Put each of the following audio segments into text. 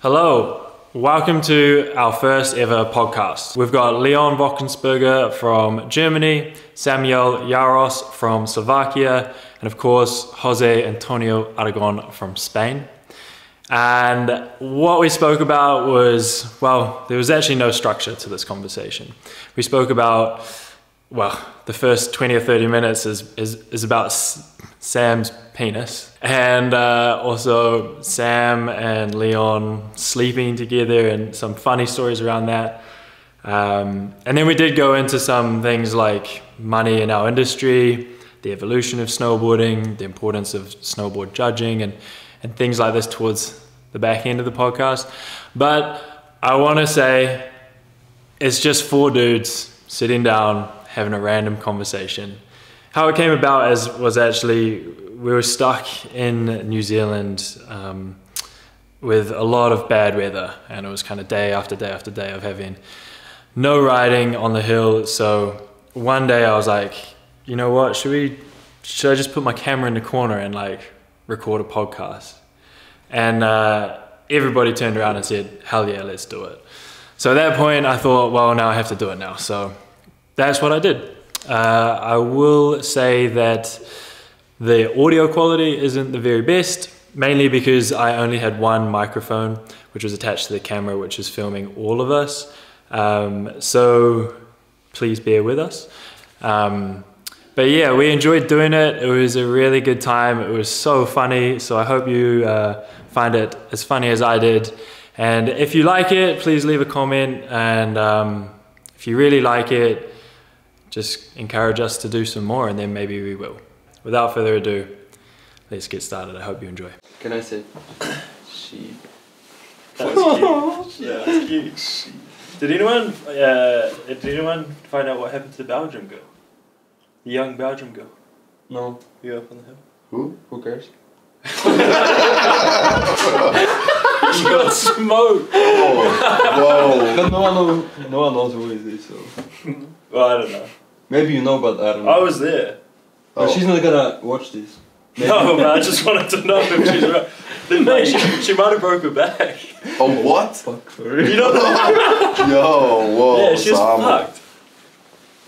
Hello, welcome to our first ever podcast. We've got Leon Vockensperger from Germany, Samuel Jaros from Slovakia, and of course, Jose Antonio Aragon from Spain. And what we spoke about was, well, there was actually no structure to this conversation. We spoke about, well, the first 20 or 30 minutes is about Sam's penis, and also Sam and Leon sleeping together and some funny stories around that. And then we did go into some things like money in our industry, the evolution of snowboarding, the importance of snowboard judging, and things like this towards the back end of the podcast. But I want to say it's just four dudes sitting down having a random conversation. How it came about was actually we were stuck in New Zealand with a lot of bad weather, and it was kind of day after day after day of having no riding on the hill. So one day I was like, you know what, should I just put my camera in the corner and like record a podcast? And everybody turned around and said, hell yeah, let's do it. So at that point I thought, well, now I have to do it now. So that's what I did. I will say that the audio quality isn't the very best, mainly because I only had one microphone, which was attached to the camera, which is filming all of us. So please bear with us. But yeah, we enjoyed doing it. It was a really good time. It was so funny. So I hope you find it as funny as I did. And if you like it, please leave a comment. And if you really like it, just encourage us to do some more, and then maybe we will. Without further ado, let's get started. I hope you enjoy. Can I say sheep? That's cute. Yeah, that's cute. Sheep. Did anyone find out what happened to the Belgium girl? The young Belgium girl? No. You up on the hill? Who cares? She got smoked. Whoa. But no one knows who is this, so. Well, I don't know. Maybe you know, but I don't know. I was there. But she's not gonna watch this. Maybe. No, but I just wanted to know if she's right. She might have broke her back. Oh, what? Fuck her. You know that? Yo, whoa. Yeah, she's fucked.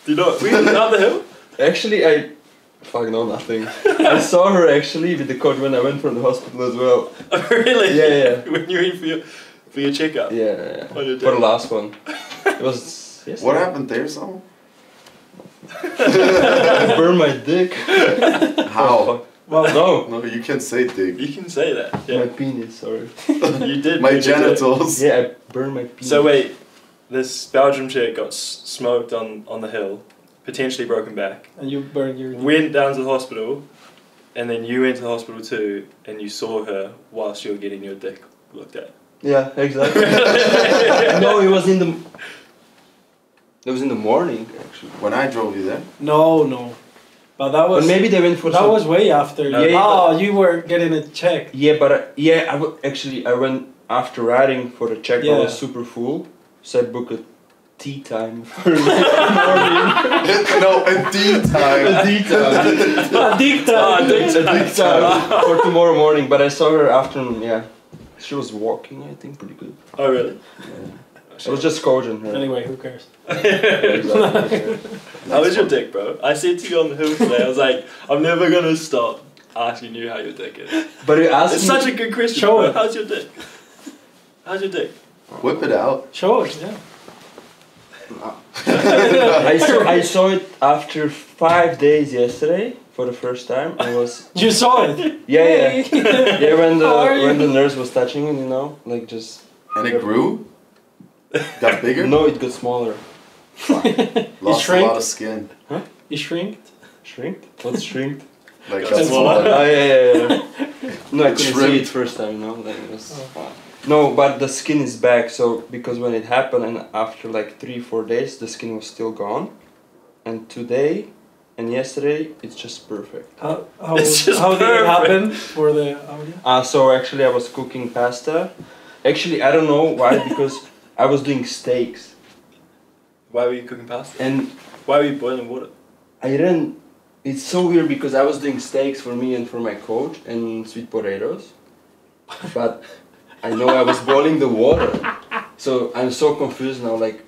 Do you know? Were you down the hill? Actually, I know nothing. I saw her actually with the coach when I went from the hospital as well. Oh, really? Yeah. When you were in for your checkup? Yeah. On your For the last one. It was yesterday. What happened there, Samo? I burned my dick. How? Well, No, you can't say dick. You can say that. Yeah. My penis, sorry. You did. My genitals. Yeah, I burned my penis. So wait, this Belgium chick got smoked on the hill, potentially broken back. And you burned your... Went down to the hospital, and then you went to the hospital too, and you saw her whilst you were getting your dick looked at. Yeah, exactly. No, it was in the morning actually. When I drove you there? No. But that was... But maybe they went for that was way after. No, you were getting it checked. Yeah, but I went after riding for the check. I Yeah. was super full, so I booked a tea time for the morning. No, a D time. A tea time. A dick time. A dick time for tomorrow morning. But I saw her afternoon. Yeah, she was walking. I think pretty good. Oh really? Yeah. I was just coaching her. Anyway, who cares? How was your dick, bro? I said to you on the hill today, I was like, I'm never gonna stop asking you how your dick is. But you asked It's me. such a good question. Show Bro. it. How's your dick? How's your dick? Whip it out. Show it, yeah. I saw it after 5 days yesterday for the first time. I was. You saw it? Yeah. Yeah, when How are you? the nurse was touching it, you know, like just. And it grew? Got bigger? No, it got smaller. Lost a shrank? lot of skin. Huh? You shrinked? Shrinked? What's shrinked? Like Got that's smaller. smaller. Oh yeah. No, I couldn't see Shrimp. it first time, you know. Like it was. No, but the skin is back. So because when it happened, and after like 3-4 days, the skin was still gone, and today and yesterday it's just perfect. How It's just did it perfect. happen for the audio? So actually I was cooking pasta. Actually, I don't know why, because I was doing steaks. Why were you cooking pasta? And Why were you boiling water? I didn't. It's so weird because I was doing steaks for me and for my coach and sweet potatoes. But I know I was boiling the water. So I'm so confused now, like,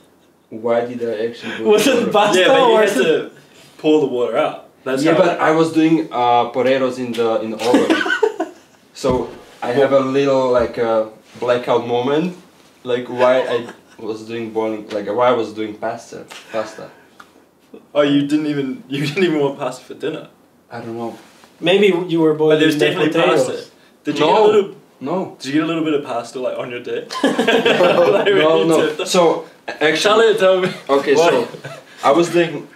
why did I actually boil Was the it water? pasta Yeah, but you or had is it? to pour the water out. That's Yeah, how but I was doing potatoes in the oven. So I have a little like blackout moment, like why I was doing boiling, like why I was doing pasta. Oh, you didn't even want pasta for dinner. I don't know. Maybe you were But boiling there was the definitely potatoes. pasta. Did you No. get a little? No. Did you get a little bit of pasta like on your dick? Like, when No, you no. tipped it? So actually, Charlie, tell me. okay, What? so I was doing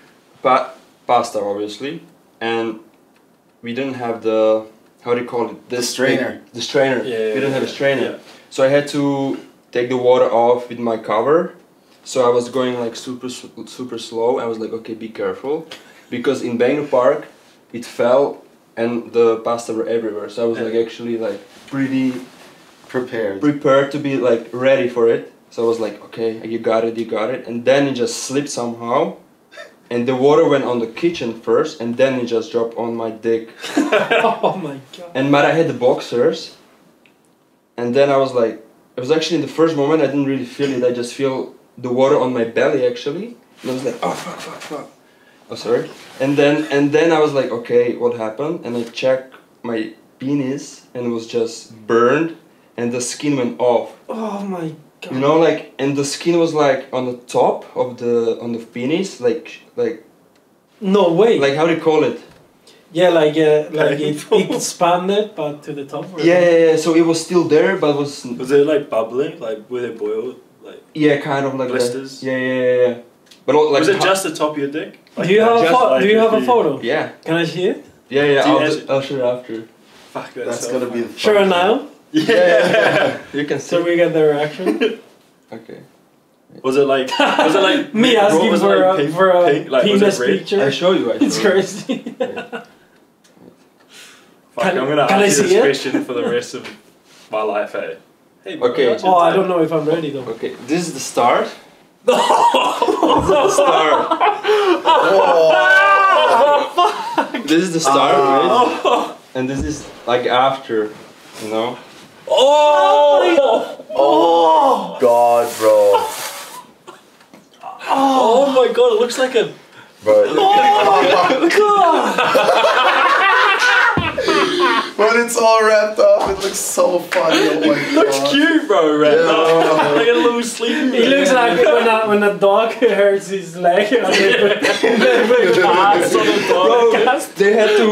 pasta obviously, and we didn't have the, how do you call it? The strainer. The strainer. Yeah, we didn't have a strainer. Yeah. So I had to take the water off with my cover. So I was going like super slow. I was like, okay, be careful, because in Bangor Park, it fell and the pasta were everywhere. So I was like actually like pretty prepared to be like ready for it. So I was like, okay, you got it. And then it just slipped somehow. And the water went on the kitchen first, and then it just dropped on my dick. Oh my god. But I had the boxers, and then I was like, it was actually in the first moment I didn't really feel it. I just feel the water on my belly actually, and I was like, oh fuck. Oh sorry. And then I was like, okay, what happened? And I checked my penis, and it was just burned, and the skin went off. Oh my god. You know, like, and the skin was like on the top of the penis, like No way. how do you call it? Yeah, like it Painful. expanded, but to the top. Yeah. So it was still there, but was Was it like bubbling? Like were they boiled? Like yeah, kind of like blisters? that. Yeah. But like was it just the top of your dick? Like, Do you have just like do you if have a photo? Yeah. Can I see it? Yeah. Do you I'll show you after. Fuck, That's so gonna funny. be the Sure now. Yeah. You can see. So we get the reaction. Okay. Was it like Me asking was it for like a pink? for a Pink? Like, was it penis red? picture. I show you. It's crazy. Fuck, Can- I'm gonna can I ask you see this it? question for the rest of my life, eh? Hey, bro, Okay. what's your Oh, I type? don't know if I'm ready though. Okay. This is the start. This is the start. This is the start, right? And this is like after, you know. Oh! God, bro. Oh my god, it looks like a. But when it's all wrapped up, it looks so funny. Oh my It looks God. cute, bro, right? Yeah. Like a little sleepy. It looks like when a dog hurts his leg and they put cast on the dog. Bro, they had to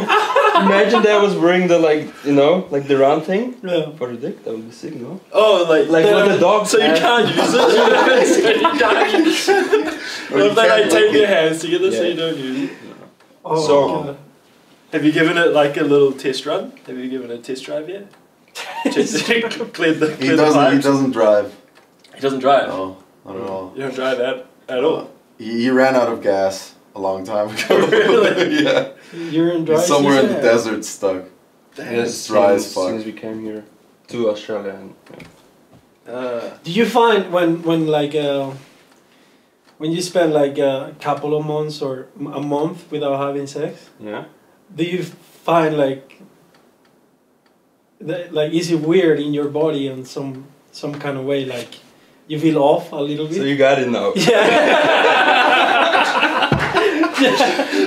imagine that I was wearing the like the round thing Yeah. for the dick. That would be sick, no? Oh, like What the dog. so you can't use it. So you can't use it. Well, you then I can't take look your it. hands together so Yeah. you don't use it. Oh So- my god. Have you given it like a little test run? Have you given it a test drive yet? Just cleared the He pipes. doesn't drive. He doesn't drive. No, not at all. You don't drive at all. He ran out of gas a long time ago. Really? Yeah. You're in dry He's somewhere in the season? desert stuck. It's dry as fuck. Since we came here to Australia. And, Do you find when like when you spend like a couple of months or a month without having sex, yeah. do you find like is it weird in your body in some kind of way, like you feel off a little bit? So you got it now.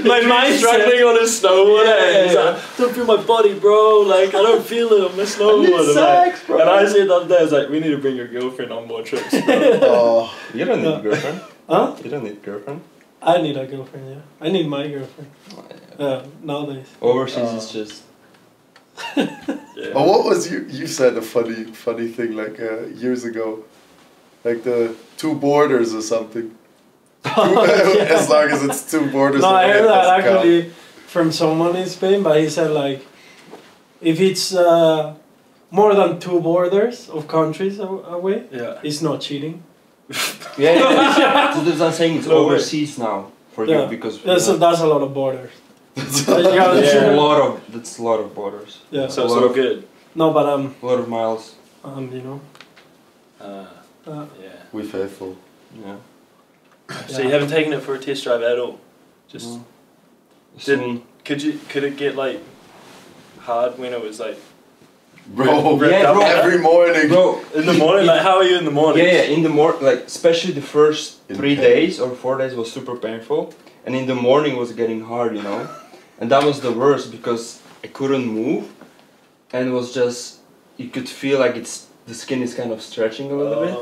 My mind's struggling on his snowboard. Yeah. He's like, don't feel my body, bro. Like I don't feel it on my snowboard. And, like, sex, bro. and I said the other day, I was like, we need to bring your girlfriend on more trips, bro. Oh, You don't need a girlfriend. Huh? You don't need a girlfriend. I need a girlfriend. Yeah, I need my girlfriend. Nowadays. Overseas it's just. Yeah. oh, what was you said a funny thing like years ago, like the two borders or something. As long as it's two borders. No, away, I it heard that doesn't count. actually from someone in Spain, but he said like, if it's more than 2 borders of countries away, Yeah. it's not cheating. Yeah. So that's what I'm saying. It's No way. overseas now for Yeah. you because. That's a lot of borders. That's Yeah. a lot of. That's a lot of borders. Yeah. So A it's lot all of- good. No, but A lot of miles. you know. Yeah. We faithful. Yeah. So you haven't taken it for a test drive at all? Just No. didn't. Could it get like hard when it was like Bro, Yeah, bro. every morning. Bro, In the morning, like how are you in the morning? yeah, in the morning, like especially the first 3 days or 4 days was super painful, and in the morning was getting hard, you know, and that was the worst because I couldn't move, and it was just you could feel like the skin is kind of stretching a little bit,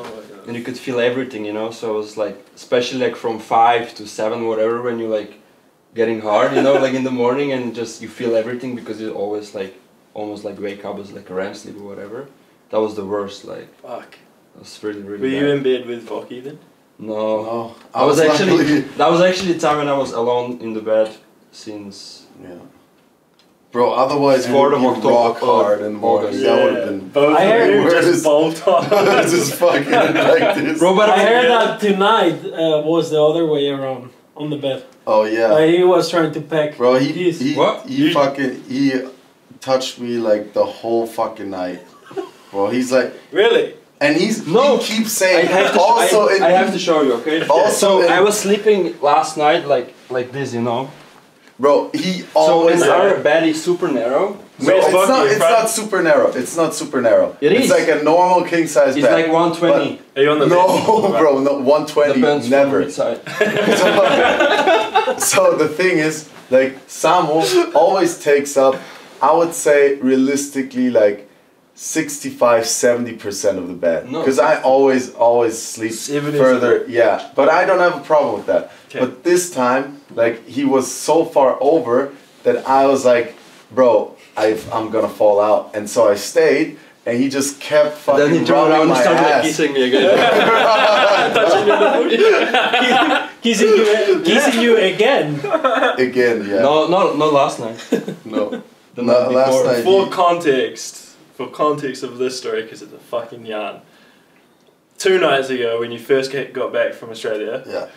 and you could feel everything, you know. So it was like, especially like from 5 to 7, whatever, when you like getting hard, you know, like in the morning, and just you feel everything because you always like almost like wake up as like a REM sleep or whatever. That was the worst. Like Fuck. that was really Were bad. you in bed with Vocky then? No. No, I was actually luckily- that was actually the time when I was alone in the bed since Yeah. Bro, otherwise you 4th of would October, rock hard in the morning. August. That would have been Both I of heard- you Where just is- bolt on. just fucking like this. bro, but I heard Yeah. that tonight was the other way around on the bed. Oh yeah. He was trying to pack. Bro, he What? he touched me like the whole fucking night. Bro, he's like, Really? and he keeps I saying have to also I have to show you, okay? Also so in- I was sleeping last night like this, you know. bro, he So always in our bed is super narrow. no, Where's it's Bucky not. in It's front? not super narrow. It's not super narrow. It it's is. like a normal king size It's bed. like 120. Are you on the no, bed? bro, no 120. Depends Never. from which side. So the thing is, like Samo always takes up, I would say realistically like 65-70% of the bed. No. Because I always sleep 70%. further. Yeah, but I don't have a problem with that. Okay. But this time, like he was so far over that I was like, bro, I'm gonna fall out, and so I stayed. And he just kept fucking Then he turned rubbing around and my started like ass. kissing me again. Touching you on the booty. Kissing you again. Again, yeah. No, not last night. No. The No, night last before. night. For context of this story, because it's a fucking yarn. 2 nights ago, when you first got back from Australia, Yeah.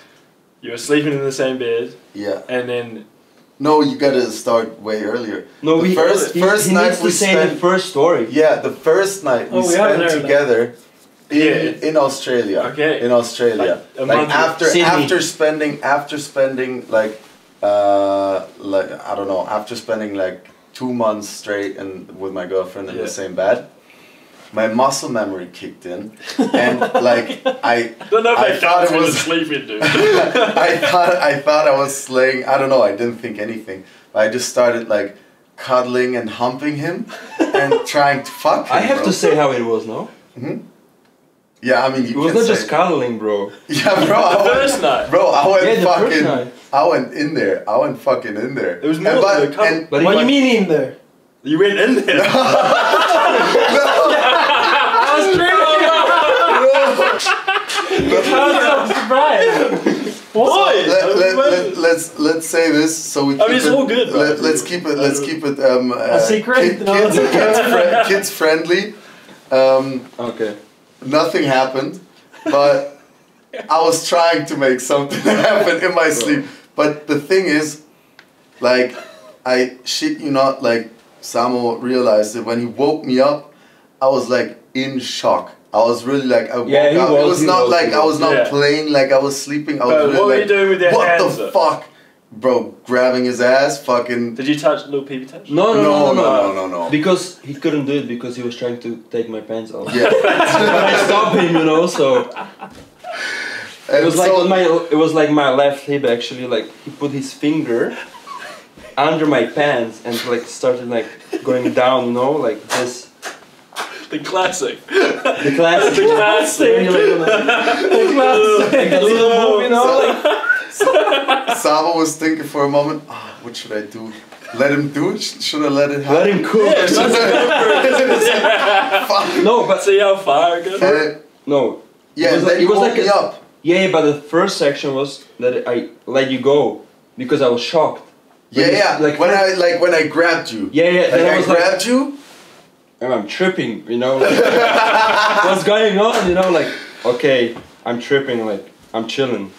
you were sleeping in the same bed, Yeah. and then No, you gotta start way earlier. No, the first he night needs we to say spent. the first story. Yeah, the first night we Oh, we haven't spent heard together Yeah. in Australia. Okay. In Australia. Like a month ago. after Sydney. after spending like I don't know, after spending like 2 months straight and with my girlfriend in the Yeah. same bed, my muscle memory kicked in, and like I don't know if I I thought counts it when was- you're sleeping, dude. I thought I was slaying. I don't know. I didn't think anything. I just started like cuddling and humping him and trying to fuck him. I have bro. to say how it was, no? Yeah, I mean, It you was can not say. just cuddling, bro. Yeah, bro. The first night. Bro, I went Yeah, the first fucking. night. I went in there. I went fucking in there. It was more than a cuddle. But What do he- you mean in there? You went in there. I was so surprised. What? Let's say this so we. I mean, keep it's it- all good, right? Let's keep it. Let's keep it. A secret? No. Kids friendly. Okay. Nothing happened, but I was trying to make something happen in my sleep. But the thing is, like, I shit you not, like, Samo realized that when he woke me up, I was like in shock. I was really like, I woke Yeah, he up. was, It was he not was, like he I was was. not Yeah. playing like I was sleeping. I was But really what were like, you doing with your what hands, the though? fuck? Bro, grabbing his ass, fucking. Did you touch little peepee touch? No. Because he couldn't do it because he was trying to take my pants off. Yeah. But I stopped him, you know, so And it was like so- on my left hip actually, like he put his finger under my pants and like started like going down, you know, like this. The classic. The classic. The classic. When you're like a little move, you know, like Samo was thinking for a moment, what should I do? Let him do it? Should I let it happen? let him cook. Fuck. No, but See how far it goes? no. Yeah, It was and like- then it you was woke like me a- up. Yeah, but the first section was that I let you go because I was shocked. Yeah, yeah. Like- When I grabbed you. Yeah, yeah. Like Then I I was like, grabbed you. I'm tripping, you know. Like, what's going on, you know? Like, okay, I'm tripping, like I'm chilling,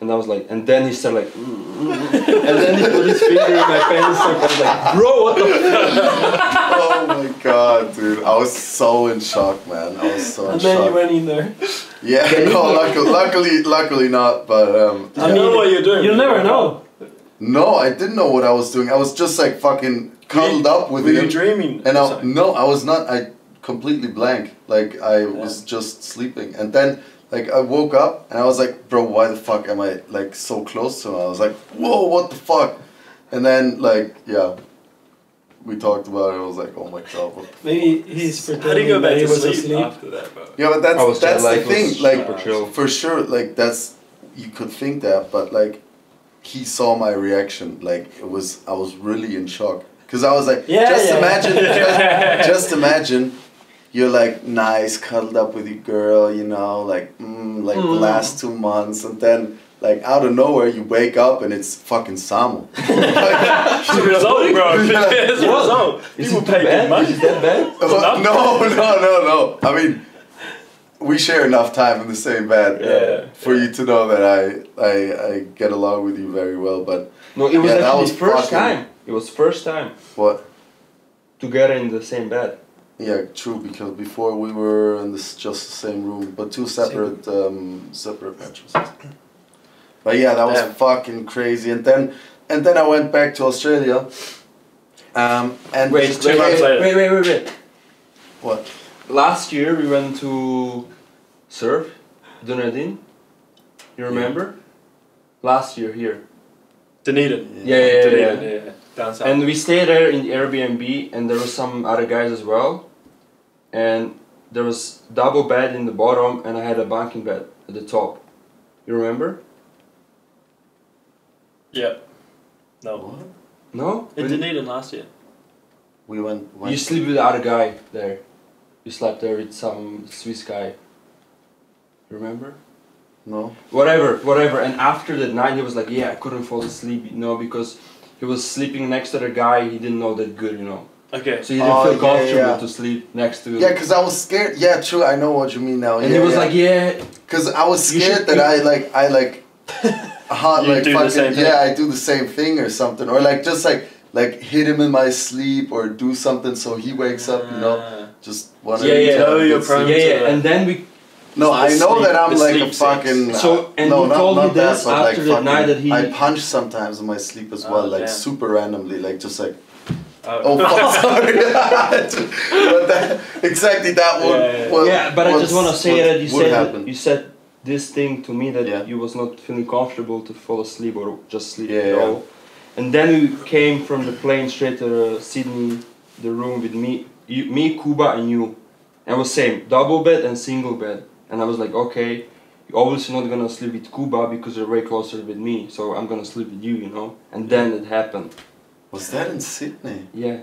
and I was like, and then he started like, and then he put his finger in my pants. And I was like, bro, what the? Oh my god, dude! I was so in shock, man. I was so in And then shock. you went in there. Yeah, no, luckily not. But I know what you're doing. You'll never know. no, I didn't know what I was doing. I was just like fucking cuddled up with Were him. you dreaming? And or I, something? no, I was not. I completely blank. Like I was just sleeping, and then like I woke up and I was like, bro, why the fuck am I like so close to him? I was like, whoa, what the fuck? And then like we talked about it. I was like, oh my god. What the Maybe he's How do you pretending go back that he to was sleep asleep. after that, bro? Yeah, but I was that's jet the lag thing. was Like super chill. for sure, like that's you could think that, but like he saw my reaction. Like I was really in shock because I was like, just imagine, you're like nice, cuddled up with your girl, you know, like the last 2 months, and then like out of nowhere you wake up and it's fucking Samo. It's the result, bro. It's the result. People pay good money. Is that bad? No. I mean, we share enough time in the same bed for you to know that I get along with you very well. But No, it was that actually was first fucking- time. It was first time What? together in the same bed. Yeah, true. Because before we were in just the same room, but two separate mattresses. But yeah, that was Damn. fucking crazy. And then I went back to Australia. And Wait, Two months later. wait. What? Last year we went to surf, Dunedin. You remember? Last year here. Dunedin. Yeah. Dunedin, yeah. Down south. And we stayed there in the Airbnb, and there were some other guys as well. And there was double bed in the bottom, and I had a bunking bed at the top. You remember? Yeah. No. What? No? In Dunedin last year. We went. You sleep with the other guy there. You slept there with some Swiss guy. Remember? No. Whatever. And after that night, he was like, yeah, I couldn't fall asleep, you know, because he was sleeping next to the guy he didn't know that good, you know. Okay. So he didn't feel comfortable yeah. to sleep next to. Yeah, because I was scared. Yeah, true. I know what you mean now. And he was like, yeah. Because I was You scared should- that I like You like do the fucking same thing. I do the same thing or something, or like just like hit him in my sleep or do something so he wakes up, you know, just one. Yeah. No, you're prone to Yeah. that. And then we. No, I know sleep- that I'm the like a sleep sex. fucking. So, and no, he not, told me not that, this but after like that night that he. I punch sometimes in my sleep as well, like damn. super randomly, like just like. Oh, Oh fuck! Sorry. But that exactly that would. Yeah. Well, Yeah, but I just want to say that happen. you said this thing to me that Yeah. you was not feeling comfortable to fall asleep or just sleep Yeah, at yeah. all. And then we came from the plane straight to Sydney, the room with me, Kuba and you. And it was same, double bed and single bed. And I was like, okay, you're obviously not gonna sleep with Kuba because you're way closer with me, so I'm gonna sleep with you, you know? And then it happened. Was that in Sydney? Yeah.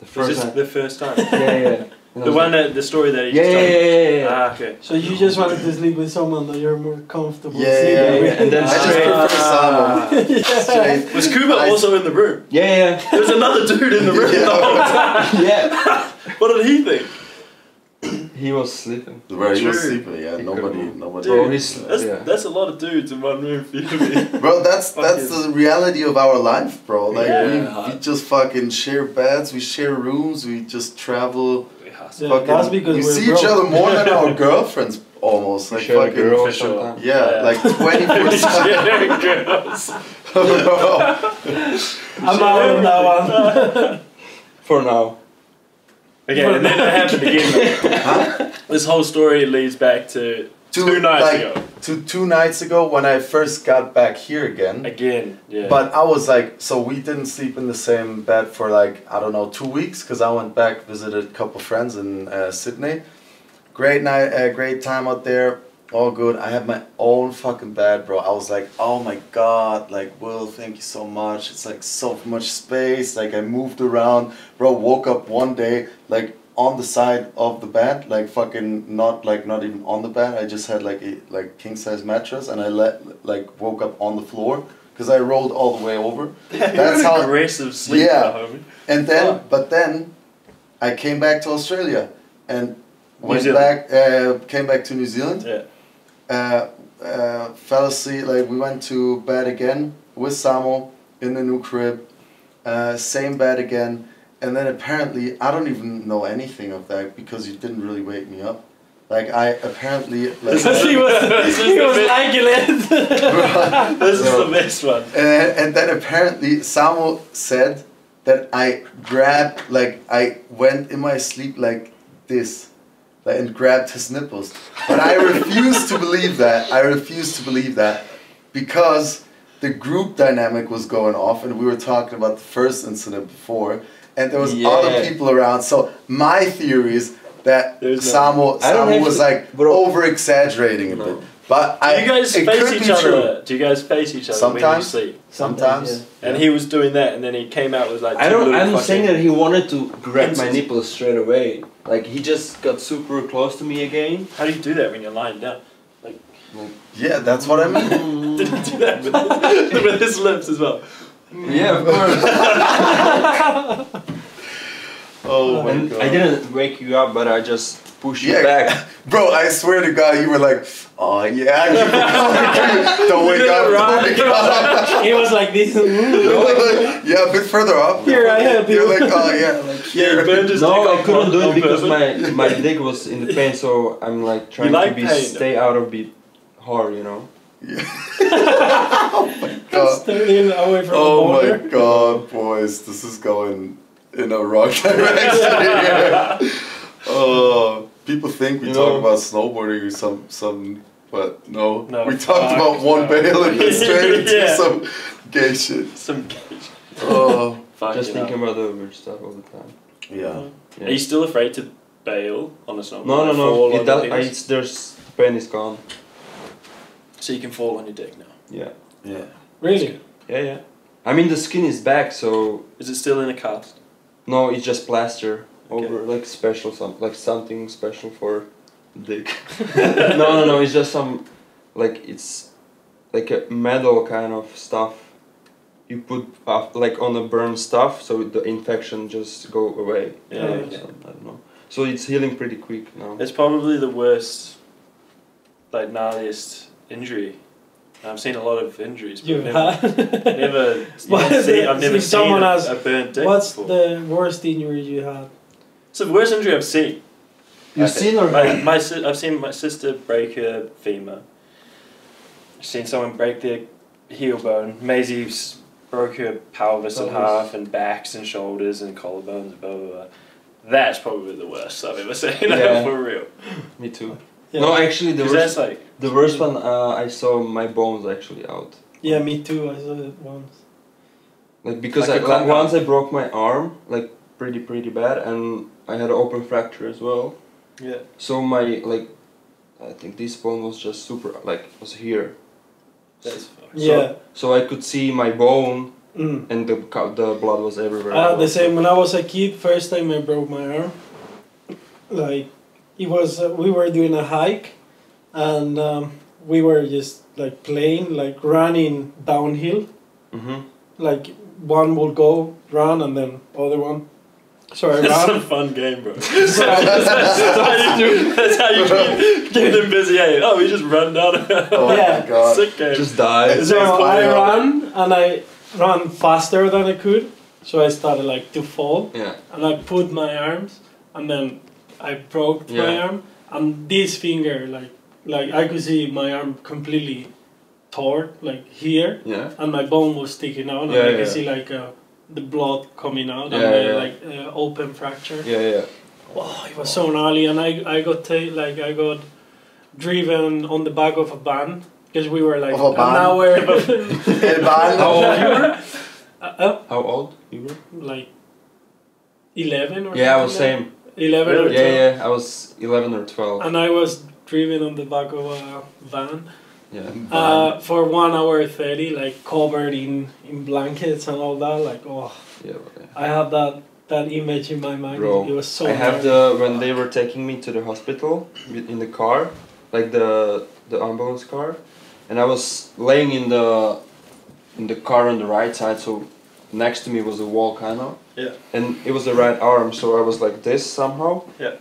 The Was first this time. the first time? Yeah. And I The was one like, that the story that he yeah, just told me. yeah. Ah, okay. So you just wanted to sleep with someone that you're more comfortable Yeah, sleeping with. and then I just straight- prefer Samo. Straight. Was Kuba I- also in the room? Yeah. There was another dude in the room the whole time. Yeah. What did he think? He was sleeping. Where he was True. sleeping, yeah. Nobody. Dude, Bro, he's- that's, yeah. that's a lot of dudes in one room for you to be. Bro, that's the reality of our life, bro. Like Yeah. we just fucking share beds, we share rooms, we just travel. Yeah, Fucking, that's because we we're see each broke. other more than our girlfriends, almost. Like Share a fucking, girl for sure. sometimes. yeah, like 24/7. Sharing girls. I'm out on that one. For now. Okay, and then it happened again. Huh? This whole story leads back to two nights like, ago. To 2 nights ago when I first got back here again. Again, yeah. But I was like, so we didn't sleep in the same bed for like, I don't know, 2 weeks because I went back, visited a couple friends in Sydney. Great night, great time out there, all good. I had my own fucking bed, bro. I was like, oh my god, like, Will, thank you so much. It's like so much space. Like, I moved around, bro. Woke up one day, like, on the side of the bed, like fucking not even on the bed. I just had like a king size mattress, and I woke up on the floor because I rolled all the way over. That's how aggressive sleep, Yeah. homie. And then, but then, I came back to Australia and went Zealand. back. Came back to New Zealand. Yeah. Fell asleep. Like we went to bed again with Samo in the new crib. Same bed again. And then apparently, I don't even know anything of that because you didn't really wake me up. Like I apparently like. he was liking it. This is the best one. And then apparently Samo said that I grabbed, like, I went in my sleep like this, like, and grabbed his nipples. But I refuse to believe that. I refuse to believe that because the group dynamic was going off, and we were talking about the first incident before, and there was other people around. So my theory is that Samo was like over exaggerating a bit. But do you guys face each other? Do you guys face each other sometimes, when you sleep? Sometimes. Yeah. And he was doing that, and then he came out with like. I'm saying that he wanted to grab my nipples straight away. Like he just got super close to me again. How do you do that when you're lying down? Like. Yeah, that's what I mean. Did he do that with his lips as well? Yeah, of course. Oh my god. I didn't wake you up, but I just pushed you back. Bro, I swear to God, you were like, oh yeah, don't wake up, don't wake up. He was like this. Yeah, a bit further up. Here, I help you. You're like, oh yeah, like here. Yeah, burned his dick No, I off couldn't do on it because purpose. my dick was in the pain, so I'm like trying to be stay out of it hard, you know. Yeah. Oh my god. Staying away from Oh the border. my god, boys, this is going in a wrong direction here. Oh, people think we talk about snowboarding or some, but no. We talked about one bail and then straight into some gay shit. Some gay shit. Oh, just thinking about the weird stuff all the time. yeah. Are you still afraid to bail on a snowboard? No. It does. There's pain is gone. So you can fall on your dick now. Yeah. Yeah. Really? Yeah. I mean the skin is back, so. Is it still in a cast? No, it's just plaster over like something special for dick. No, it's just some it's like a metal kind of stuff you put like on the burn stuff, so the infection just go away. Yeah. I don't know. So it's healing pretty quick now. It's probably the worst, like gnarliest injury. I've seen a lot of injuries, but You've never I've never seen a burnt dick. What's before. the worst injury you had? It's the worst injury I've seen. You've seen or not? I've seen my sister break her femur. I've seen someone break their heel bone. Maisie's broke her pelvis in half, and backs and shoulders and collarbones, blah blah blah. That's probably the worst I've ever seen. Yeah. For real. Me too. Yeah. No, actually the worst. That's The worst one, I saw my bones actually out. Yeah, me too. I saw it once. Like because Like a once I broke my arm, like pretty bad, and I had an open fracture as well. Yeah. So my I think this bone was just super was here. That's fucked. Yeah. So I could see my bone, Mm. and the blood was everywhere. I had the same when I was a kid. First time I broke my arm. Like, it was we were doing a hike, and we were just like playing, like running downhill. Mhm. Like one will go run, and then other one. So I That's a ran. fun game, bro. That's how you keep them busy. Hey, oh, we just run down. Oh Yeah. my god. Sick game. Just die. So I funny. ran, and I ran faster than I could. So I started like to fall, Yeah. and I put my arms, and then I broke my Yeah. arm, and this finger, like I could see my arm completely tore, like here, Yeah. and my bone was sticking out, and Yeah, I could yeah. see like the blood coming out, Yeah, and yeah. like open fracture. Yeah. Oh, it was so gnarly, and I got I got driven on the back of a van because we were like Of a an van? hour. How old you were? How old you were? Like 11 or Yeah, I was something same. 11 or 12. Yeah. I was 11 or 12. And I was driven on the back of a van Yeah. for 1 hour 30, like covered in blankets and all that. Like, oh, Yeah. I have that image in my mind. Bro, It was so I have gnarly. when they were taking me to the hospital in the car, like the ambulance car, and I was laying in the car on the right side, so next to me was a wall kind of. Yeah. And it was the right arm, so I was like this somehow. Yeah.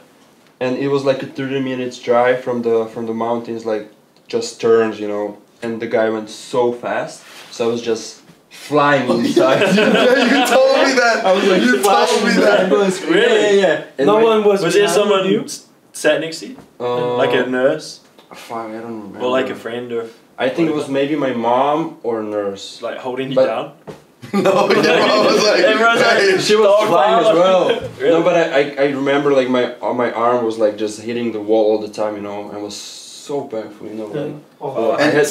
And it was like a 30 minutes drive from the mountains, like just turns, you know. And the guy went so fast, so I was just flying inside. Yeah, you told me that. I was like, you told me that. Really? Yeah. And No my- one was Was there behind someone you? sat next to you? Like a nurse? Fuck, I don't remember. Or like a friend or I think it was maybe my mom or a nurse. like holding you But- down? No, your mom was like, Everyone's like, hey, She was flying as well. Really? No, but I remember like my arm was like just hitting the wall all the time, you know, and it was so painful, you know. Like, Oh, I and had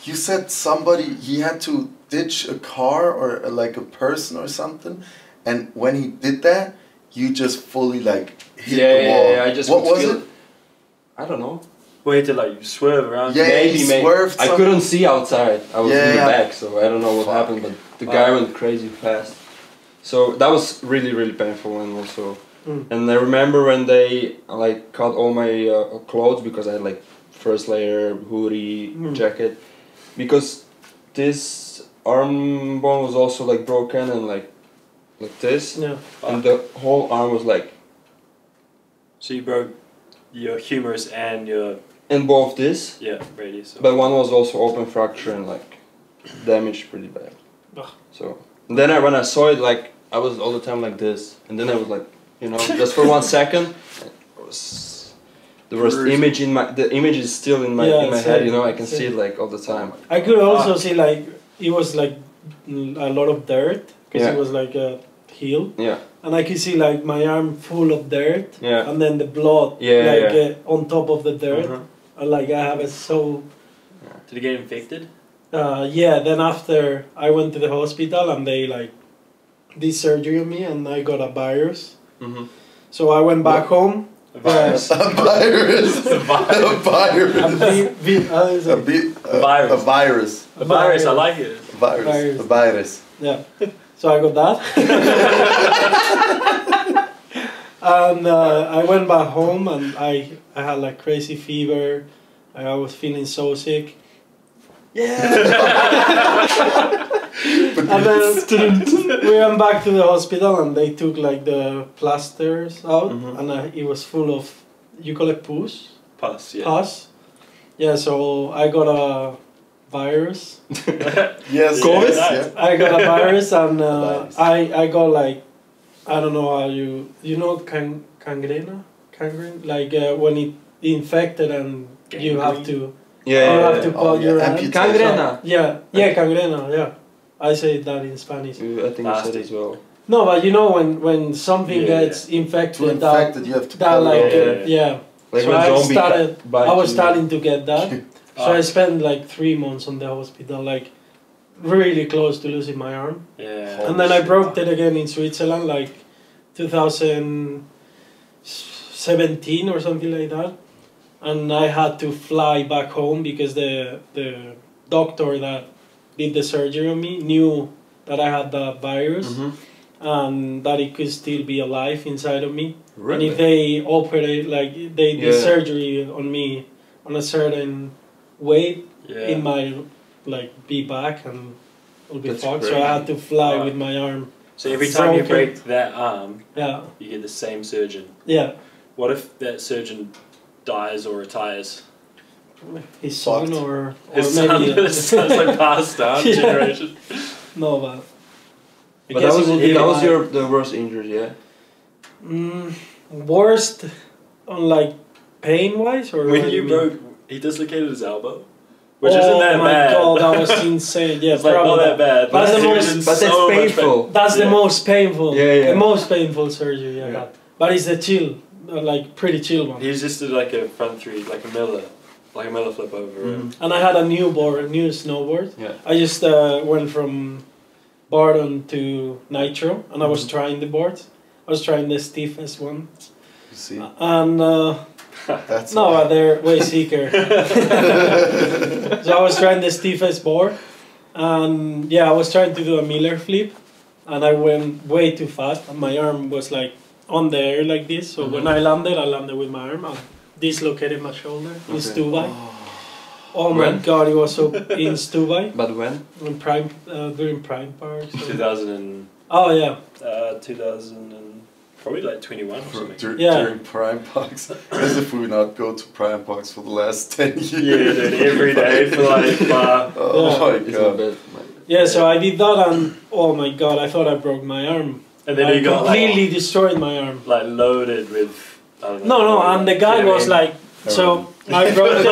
you said somebody, he had to ditch a car or like a person or something, and when he did that, you just fully like hit the wall. I just what could was feel it? I don't know. Wait till like you swerve around. Yeah, Maybe, he maybe. swerved. I couldn't see outside. I was in the Yeah. back, so I don't know what Fuck. happened. But the guy went crazy fast. So that was really really painful, and also, and I remember when they like cut all my clothes because I had like first layer hoodie jacket, because this arm bone was also like broken and like this, Yeah. and the whole arm was like, So you broke your humerus and your and both this. radius. But one was also open fracture and like damaged pretty bad. Ugh. So and then when I saw it, like I was all the time like this, and then I was like, you know, just for 1 second, it was the worst image in my. The image is still in my head. You know, I can see it like all the time. I could also see like it was like a lot of dirt because Yeah. it was like a hill. Yeah. And I could see like my arm full of dirt, Yeah. and then the blood on top of the dirt, and like I have it so. Did it get infected? Yeah. Then after I went to the hospital and they like did surgery on me and I got a virus. So I went back home. A virus. A virus. A virus. A virus. A virus. A virus. I like it. Virus. A virus. Yeah. So I got that. And I went back home and I had like crazy fever. I was feeling so sick. Yeah. And then we went back to the hospital and they took like the plasters out and it was full of, you call it pus? Pus, yeah. Pus. Yeah, so I got a virus. Yes. COVID? Yeah. I got a virus and Virus. I got like, I don't know how you know gangrene? Gangrene? Like when it infected and you have to, you have to put your hand. Gangrena. Yeah, gangrena, yeah. I say that in Spanish. I think you said as well. No, but you know when something gets infected, To infected, you have to that pull like it. yeah. Like So when I zombie started. bite I was you. starting to get that. So I spent like 3 months on the hospital, like really close to losing my arm. Yeah. And then I broke it again in Switzerland, like 2017 or something like that. And I had to fly back home because the doctor that did the surgery on me knew that I had the virus and that it could still be alive inside of me. Really? And if they operate, like they did surgery on me on a certain way, it might like be back and it'll be That's fucked. So crazy. I had to fly Wow. with my arm. So every time you Okay. break that arm, Yeah, you get the same surgeon. yeah. What if that surgeon dies or retires? His son Fucked. or His maybe son, his son's like passed down Yeah. generation. no, but I But guess that was it would be that was alive. the worst injury, yeah. Worst on like pain wise or When what do you mean? broke, he dislocated his elbow, which oh isn't that my bad. god, that was insane. Yeah, It's like probably not that bad. That's the it most- was But that's so much painful. That's the Yeah. most painful. Yeah. The most painful surgery I Yeah. had. But it's the chill, like pretty chill one. He just did like a front three, like a Miller flip over. And I had a new snowboard. Yeah. I just went from Bardon to Nitro, and I was trying the boards. I was trying the stiffest one, You see, and that's no, why. they're way sicker. So I was trying the stiffest board, and yeah, I was trying to do a Miller flip, and I went way too fast, and my arm was like on the air like this. So when I landed with my arm. I dislocated my shoulder in Stubai. Oh my When? god, it was so in Stubai. But when? In Prime, during Prime Park. So. 2000 and Oh yeah, 2000 and probably like 21 or something. Yeah. During Prime Parks, as if we would not go to Prime Parks for the last 10 years. Yeah, dude, every day for like. Oh Yeah. my It's god. not bad. yeah. So I did that, and oh my god, I thought I broke my arm. And then I he got completely destroyed my arm. like loaded with. I don't know, No, and the guy was like, so I broke it.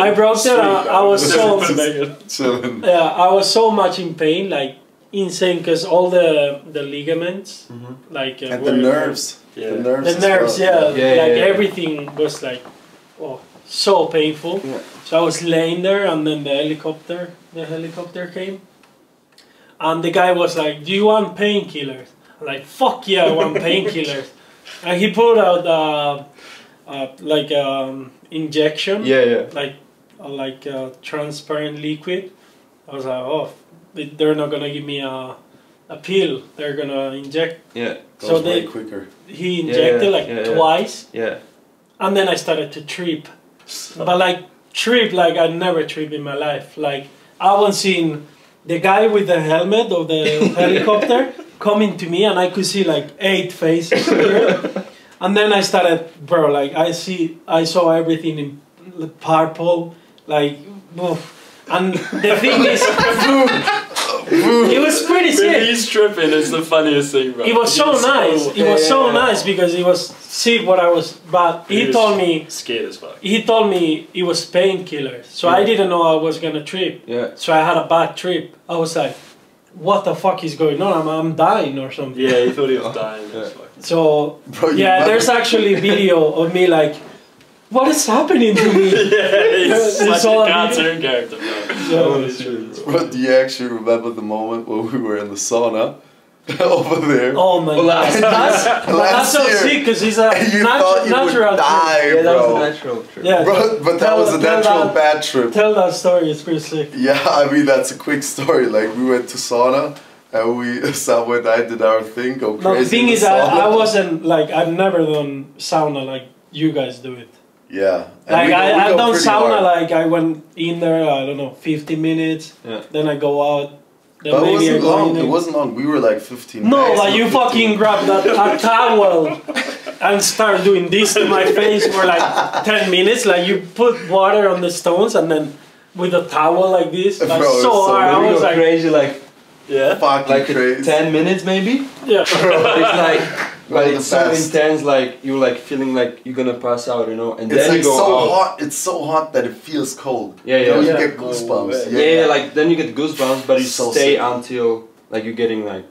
I broke it. I was so Chilling. yeah, I was so much in pain. Like insane because all the ligaments, like And the nerves. Yeah. The nerves. the as nerves, well. everything was like, so painful. Yeah. So I was laying there, and then the helicopter came, and the guy was like, "Do you want painkillers?" I'm like, "Fuck yeah, I want painkillers." And he pulled out like injection, like transparent liquid. I was like, "Oh, they're not gonna give me a pill. They're gonna inject." Yeah. So Goes way quicker. he injected twice, Yeah. and then I started to trip. But like I never tripped in my life. Like I was seeing the guy with the helmet of the helicopter coming to me, and I could see like 8 faces here. And then I started, bro. Like I saw everything in purple. Like, and the thing is, it was pretty When sick. he's tripping, it's the funniest thing, bro. It was so nice. It was so nice because he was sick what I was, but he was told me scared as fuck. he told me it was painkillers. So I didn't know I was gonna trip. Yeah. So I had a bad trip. I was like, what the fuck is going on? I'm dying or something. Yeah, he thought he was dying. Yeah. So Bro, you yeah, better- there's actually video of me like, what is happening to me? Yeah, he's It's like all a a cartoon character, bro. So- Bro, do you actually remember the moment when we were in the sauna over there? Oh my god, that's so year. sick because he's a And you thought you natural. would die, Yeah, that was bro. a natural trip. Yeah, Bro, but that was a tell natural that- bad trip. Tell that story. It's pretty sick. Yeah, I mean that's a quick story. Like we went to sauna and Samo and I did our thing, go crazy. No, the thing in is, sauna. I wasn't like I've never done sauna like you guys do it. Yeah. And Like we go I've done pretty sauna hard. like I went in there, I don't know, 50 minutes. Yeah. Then I go out. Then But it maybe I wasn't go long. in It and- wasn't long. We were like 15 No, minutes, like not you 15. fucking grab a towel and start doing this to my face for like 10 minutes. Like you put water on the stones and then with a towel like this, like Bro, it's so so hard. I We was go like, crazy like Yeah. Fucking like crazy. 10 minutes maybe. yeah. It's like One of it's the so best. intense, like you're like feeling like you're gonna pass out, you know, and It's then like you go so out. hot. It's so hot that it feels cold. Yeah, You know, yeah. you Yeah. get goosebumps. No way. Yeah, like then you get goosebumps, but you So stay sick. until like you're getting like,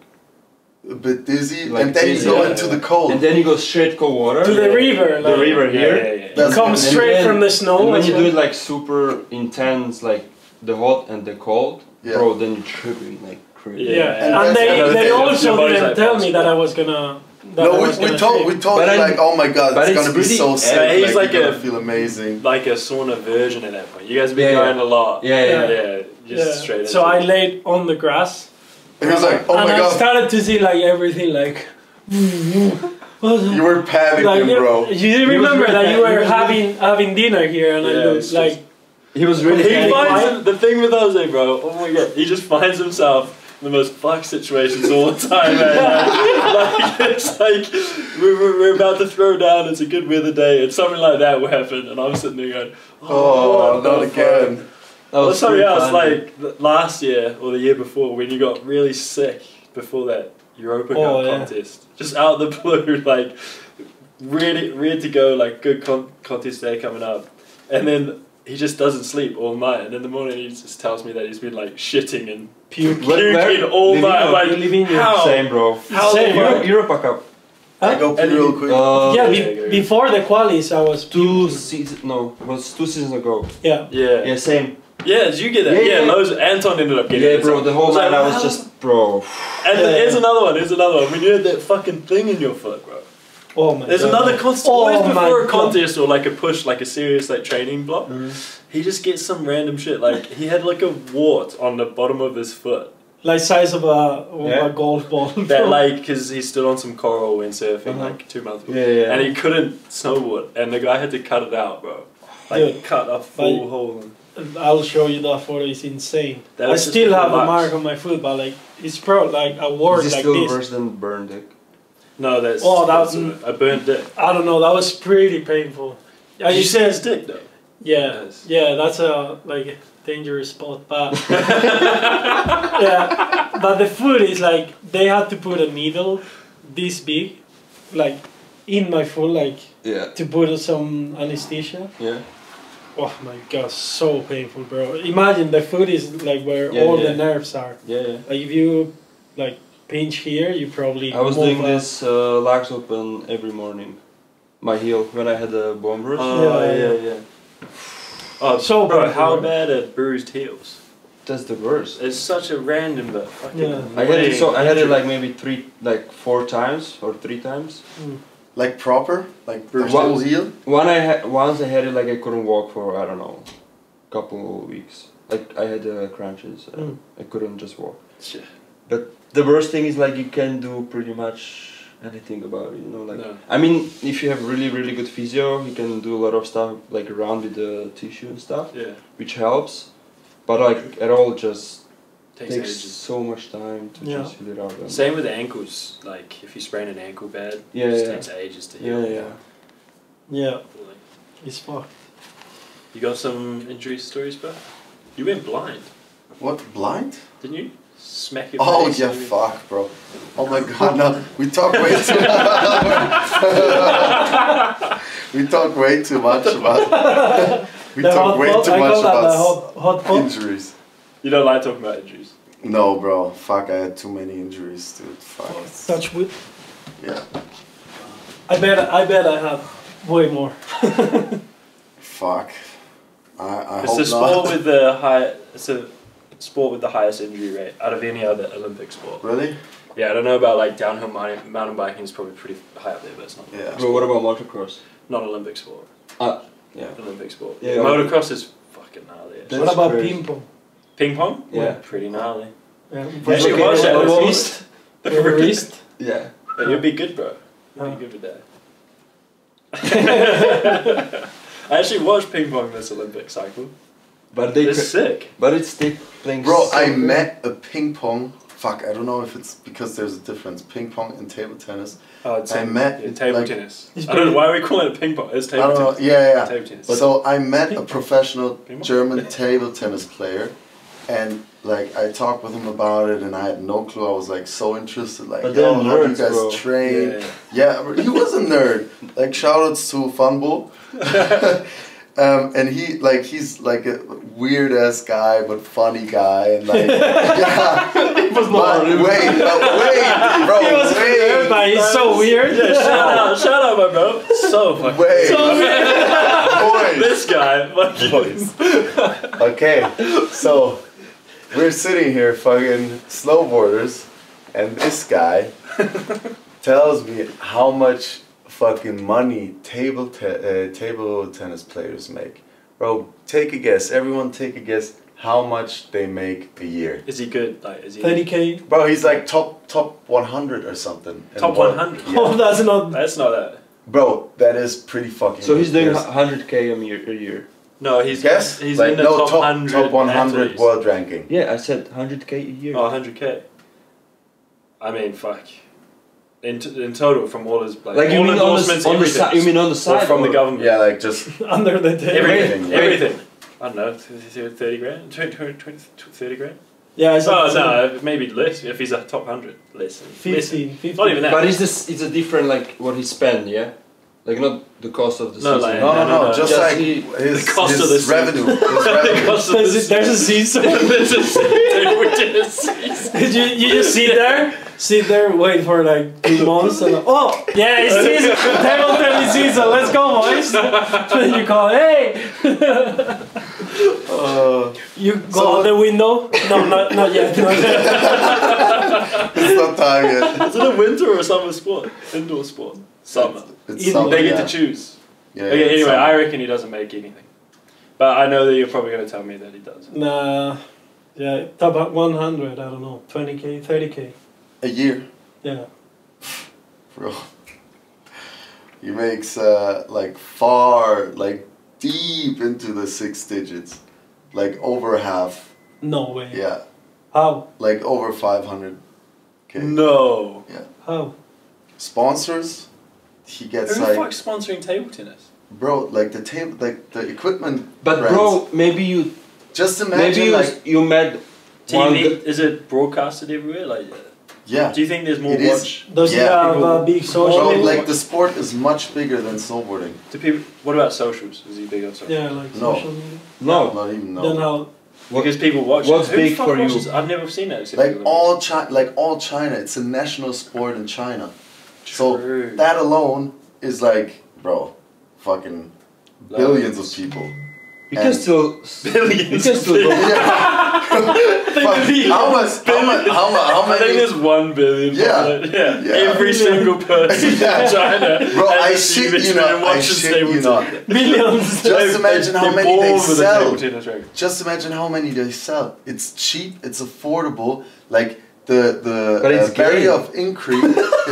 A bit dizzy, Like and then dizzy, you go yeah. into the cold. and then you go straight cold water. To the river, The like- river Yeah, here. yeah, yeah. That's Comes and straight then- from the snow. And when as you well. do it like super intense, like the hot and the cold, Yeah. bro, then you're tripping like crazy. Yeah. Yeah, And and that's they another thing. also Your body's didn't like tell me fast. that I was gonna. That No, I we was gonna told trip. you But like, oh my god, but it's it's gonna be really- so yeah, sick. he's like you're a- gonna feel amazing. Like a sauna version at that point. You guys have been Yeah, going a lot. Yeah, yeah, Yeah. Yeah, just straight So into I it. laid on the grass. And he was like, oh and my I god, started to see like everything like. you were panicking, Like, bro. You remember really that you bad. were He was having dinner here, and I Yeah, looked it's like He was really He panicked. finds the thing with Jose, bro. Oh my god, he just finds himself in the most fucked situations all the time, man. Like it's like we're about to throw down. It's a good weather day, and something like that will happen, and I'm sitting there going, Oh, what not the again. That Well, was something pretty else, funny. like last year or the year before, when you got really sick before that Europa Cup Oh, yeah. contest, just out of the blue, like ready to go, like good contest day coming up, and then he just doesn't sleep all night, and in the morning he just tells me that he's been like shitting and puke. puking all night. I'm like, how? Same, bro. How Same, the bro. fuck? Europa Cup. I go pee And real you- quick. Yeah, yeah. before the qualis, I was It was 2 seasons ago. yeah. Yeah. Yeah, same. Yeah, did you get that? Yeah, Yeah, yeah. loads. Anton ended up getting Yeah, it. bro. The whole was like, night I was how? just, bro. And Yeah. here's another one. Here's another one. When you had that fucking thing in your foot, bro. Oh my There's god. another contest. Oh Always my before a God. contest or like a push, like a serious like training block, he just gets some random shit. Like he had like a wart on the bottom of his foot. Like size of Yeah. a golf ball. That like, cause he stood on some coral windsurfing like 2 months ago, Yeah, yeah. and he couldn't snowboard, and the guy had to cut it out, bro. Like Dude, cut a full but- hole. I'll show you that photo. It's insane. That I was just still before have a Max. mark on my foot, but like it's probably like a wart Is it like still this. worse than burn dick? No, that's Oh, that- that's a burnt dick. I don't know. That was pretty painful. Did you see his dick though? Yeah, Yes. yeah. That's a like dangerous spot, but yeah. But the foot is like they had to put a needle this big, like in my foot, like Yeah. to put some anesthesia. Yeah. Oh my god, so painful, bro. Imagine the foot is like where Yeah, all yeah. the nerves are. Yeah, yeah. Like if you like pinch here, you probably. I was move doing up. this legs open every morning. My heel when I had a bone bruise. Yeah. Oh, So bro, bad, how bro. bad are bruised heels? That's the worst. It's such a random but fucking. Yeah. I had it. So I had it injury. like maybe 4 times or 3 times. Like proper, like the Bruised whole heels. heel. Once I had it like I couldn't walk for I don't know, couple weeks. Like I had crunches. I couldn't just walk. Shit. But the worst thing is like you can't do pretty much anything about it. You know, like No. I mean, if you have really good physio, you can do a lot of stuff like around with the tissue and stuff, Yeah. which helps. But like it all just Takes takes ages. so much time to Yeah. just heal it out. Same with ankles. Like if you sprain an ankle bad, Yeah, it just yeah. takes ages to heal. Yeah. Yeah, Like, it's fucked. you got some injury stories, bro? You went blind, What, blind? didn't you? Smack your Oh face. yeah, and you- fuck, bro. Oh my god, no, we talk way too. We talk way too much about. We The talk hot way pot, too I much call that the about hot pot. injuries. You don't like talking about injuries. No, bro. Fuck, I had too many injuries, dude. Fuck. Touch wood. Yeah. I bet I have way more. Fuck. I It's hope the sport not. with the high. It's a sport with the highest injury rate out of any other Olympic sport. Really? Yeah, I don't know about like downhill mountain biking is probably pretty high up there, but it's not. Yeah. But what about motocross? Not Olympic sport. Yeah. Olympic sport. Yeah, Motocross is fucking gnarly. That's What about crazy. ping pong? Ping pong? Yeah. Pretty gnarly. Yeah. You actually Okay, watch that what at about- least. Your wrist. Yeah. But you'd be good, bro. You'd Yeah. be good with that. I actually watched ping pong this Olympic cycle. But they. It's sick. But it's they playing. Bro, so I good. met a ping pong. Fuck, I don't know if it's because there's a difference. Ping pong and table tennis. Oh, it's I met, table like- tennis. It's I don't know pretty- why we call it ping pong. It's I table don't know. tennis. Yeah. Table tennis. So I met Ping a pong. professional Ping pong? German table tennis player, and like I talked with him about it, and I had no clue. I was like so interested. Like, But yo, they're how do you nerds, guys bro. train? Yeah. Yeah, he was a nerd. Like, shoutouts to Funbull. And he's like a weird ass guy, but funny guy, and like, yeah. But wait, bro, He was weird, but he's so weird. Yeah, shout out, my bro. So fucking. Wait. So weird. Boys. This guy. Fucking. Okay, so we're sitting here, fucking snowboarders, and this guy tells me how much fucking money table tennis players make. Bro, take a guess. Everyone take a guess how much they make a year. Is he good? Like, is he 30k. Bro, he's like top 100 or something. in top world. 100? Yeah. Oh, that's not. That's not that. Bro, that is pretty fucking So he's good. doing There's- 100k a year. No, he's Guess? He's Like, in the no, top 100. top 100 athletes. world ranking. Yeah, I said 100k a year. Oh, 100k. I mean, fuck. In total, from all his Like you all mean endorsements, on the everything. side? You mean on the Or side from the or- government? Yeah, like just Under the table. Everything. yeah. Everything. I don't know, 30 grand? 30 grand? Yeah, it's Oh, no, maybe less if he's a top 100. Less. 50. 50. Not even that. But it's a different like what he spent, yeah? Like not the cost of the No, season. like- no, just Just like the- his, the cost his of the season. revenue. His The revenue. cost of this- There's a season. There's a season, which is you just sit there, wait for like 2 months, and oh, yeah, it's season, table tennis season, let's go, boys. Then you call, hey, you go So- out the window. No, not yet. Not yet. It's not time yet. Is it a winter or a summer sport? Indoor sport? Summer. It's Either summer, They get yeah. to choose. Yeah, Okay, it's anyway, summer. I reckon he doesn't make anything. But I know that you're probably going to tell me that he does. Nah, yeah, top 100. I don't know, 20k, 30k. A year, Yeah, bro. He makes like far, like deep into the 6 digits, like over half. no way. Yeah, How? like over 500k. No. How? Sponsors, he gets Who the like, fuck's sponsoring table tennis? bro, like the table, like the equipment. But brands. bro, maybe you just imagine like you met one TV, is it broadcasted everywhere? Like, yeah. do you think there's more It is. watch? Does he Yeah. have a big social? Bro, people- like the sport is much bigger than snowboarding. Do people? What about socials? Is he big on socials? Yeah, like No. social media. No, Not even Then no. how? Because people watch what's it. Who the big fuck for you? watches- I've never seen that. except Like for the all China, it's a national sport in China. So True. that alone is like, bro, fucking billions of people. You can still Billions You can of still go. How I think many? there's 1 billion. Yeah. Yeah. Every single person Yeah. in China. Bro, I has a shit TV you and not. I watches shit table you tennis. not. Millions. Just imagine how They're many they born with a sell. table tennis racket. Just imagine how many they sell. It's cheap. It's affordable. Like the But it's barrier gay. of entry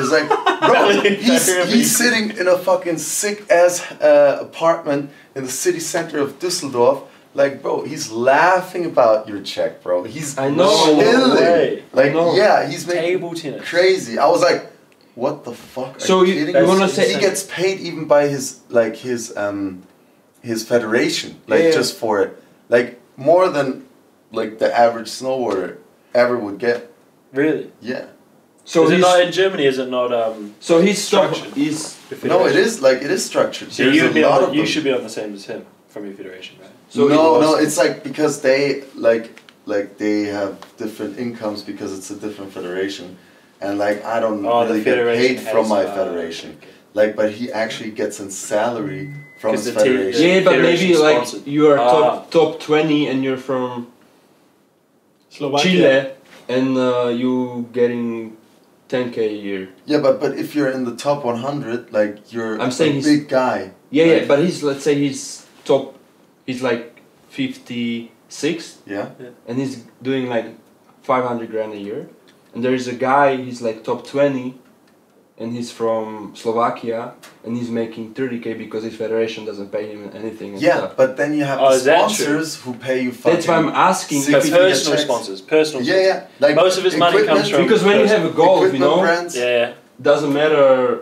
is like, bro, he's sitting in a fucking sick ass apartment in the city center of Düsseldorf. Like, bro, he's laughing about your check, bro. He's I know. chilling. way. Like, I know. yeah, he's making Table tennis. crazy. I was like, what the fuck? Are So you you kidding me? wanna say- he gets paid even by his federation, like Yeah. just for it, like more than like the average snowboarder ever would get. Really? Yeah. So is it he's not in Germany? Is it not so he's structured? He's No, it is like it is structured. So There's you a would be lot on of you them. should be on the same as him from your federation, right? So it no, was- no, it's like because they like they have different incomes because it's a different federation, and like I don't Oh, the really get federation paid from has, my federation. okay. Like, but he actually gets a salary from 'Cause his the team- federation. yeah, but Federation maybe like sponsored. you are Ah. top 20 and you're from Slovakia. Chile and you getting 10k a year. Yeah, but if you're in the top 100, like you're I'm saying a he's- big guy. Yeah, Like- yeah, but let's say he's top, he's like 56 Yeah. and he's doing like 500 grand a year. And there is a guy, he's like top 20 and he's from Slovakia and he's making 30k because his federation doesn't pay him anything and Yeah, stuff. but then you have Oh, the is that true? sponsors who pay you fucking. That's why I'm asking. Six But figure personal checks. sponsors, personal Yeah, yeah. Like Most of his money comes equipment- from- Because when you have a golf, you equipment know, brands. Yeah, doesn't matter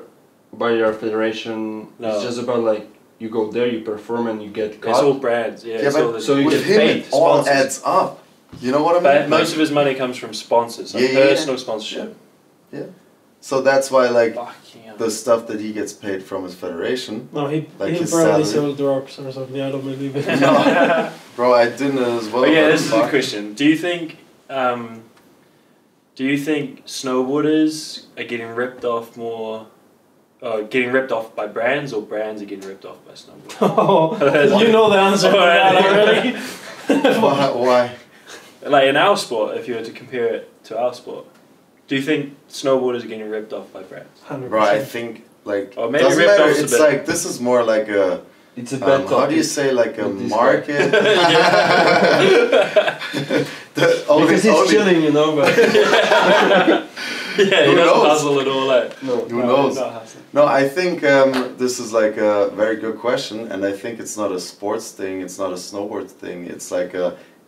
by your federation. No. It's just about like you go there, you perform, and you get it's all caught. brands. Yeah, Yeah, it's all but the, so you with get him paid, it all sponsors. adds up. You know what I mean? but most Like, of his money comes from sponsors, like Yeah, yeah, yeah. personal sponsorship. so that's why like Fucking hell. the stuff that he gets paid from his federation. No, he Like his probably salary. sell drugs or something. I don't believe it. No, bro, I didn't as well. But yeah, but this is a fuck. question. Do you think snowboarders are getting ripped off more, getting ripped off by brands, or brands are getting ripped off by snowboarders? Oh, you know the answer to that already. Why? Like in our sport, if you were to compare it to our sport, do you think snowboarders are getting ripped off by brands? 100%. Bro, I think like Or maybe doesn't ripped matter. off's a It's bit- like this is more like a It's a bad how do you topic. say like a With this market? Because he's chilling, you know. But Yeah, he Who doesn't knows? hustle at all. no. Who knows? Not hustling. No, I think this is like a very good question, and I think it's not a sports thing. It's not a snowboard thing. It's like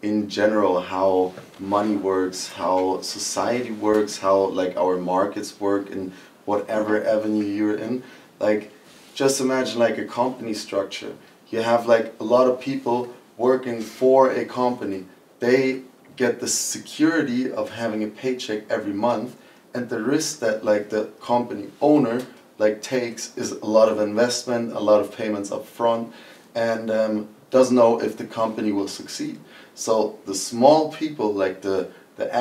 in general how money works, how society works, how like our markets work in whatever avenue you're in. Like, just imagine like a company structure. You have like a lot of people working for a company. They get the security of having a paycheck every month, and the risk that like the company owner like takes is a lot of investment, a lot of payments up front, and doesn't know if the company will succeed. So the small people, like the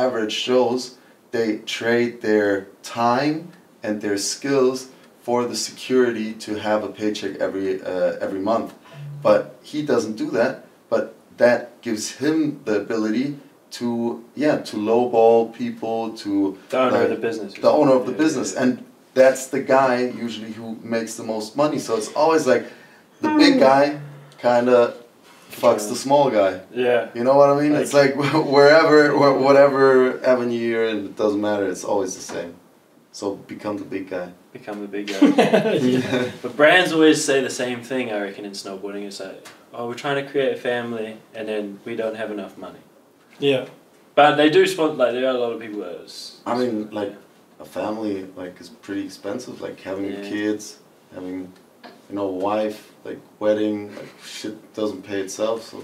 average Joes, they trade their time and their skills for the security to have a paycheck every month. But he doesn't do that, but that gives him the ability to lowball people, to The owner of like, the business. the owner of the Yeah, business, yeah. and that's the guy usually who makes the most money. So it's always like the big guy kind of fucks the small guy. Yeah. You know what I mean? Like- It's like whatever avenue you're in, it doesn't matter. It's always the same. So become the big guy. Become the big guy. But brands always say the same thing, I reckon, in snowboarding. It's like, oh, we're trying to create a family, and then we don't have enough money. Yeah. But they do sponsor, like, there are a lot of people that I mean, like a family like is pretty expensive. Like having Yeah. kids, having a wife, like wedding, like shit doesn't pay itself. So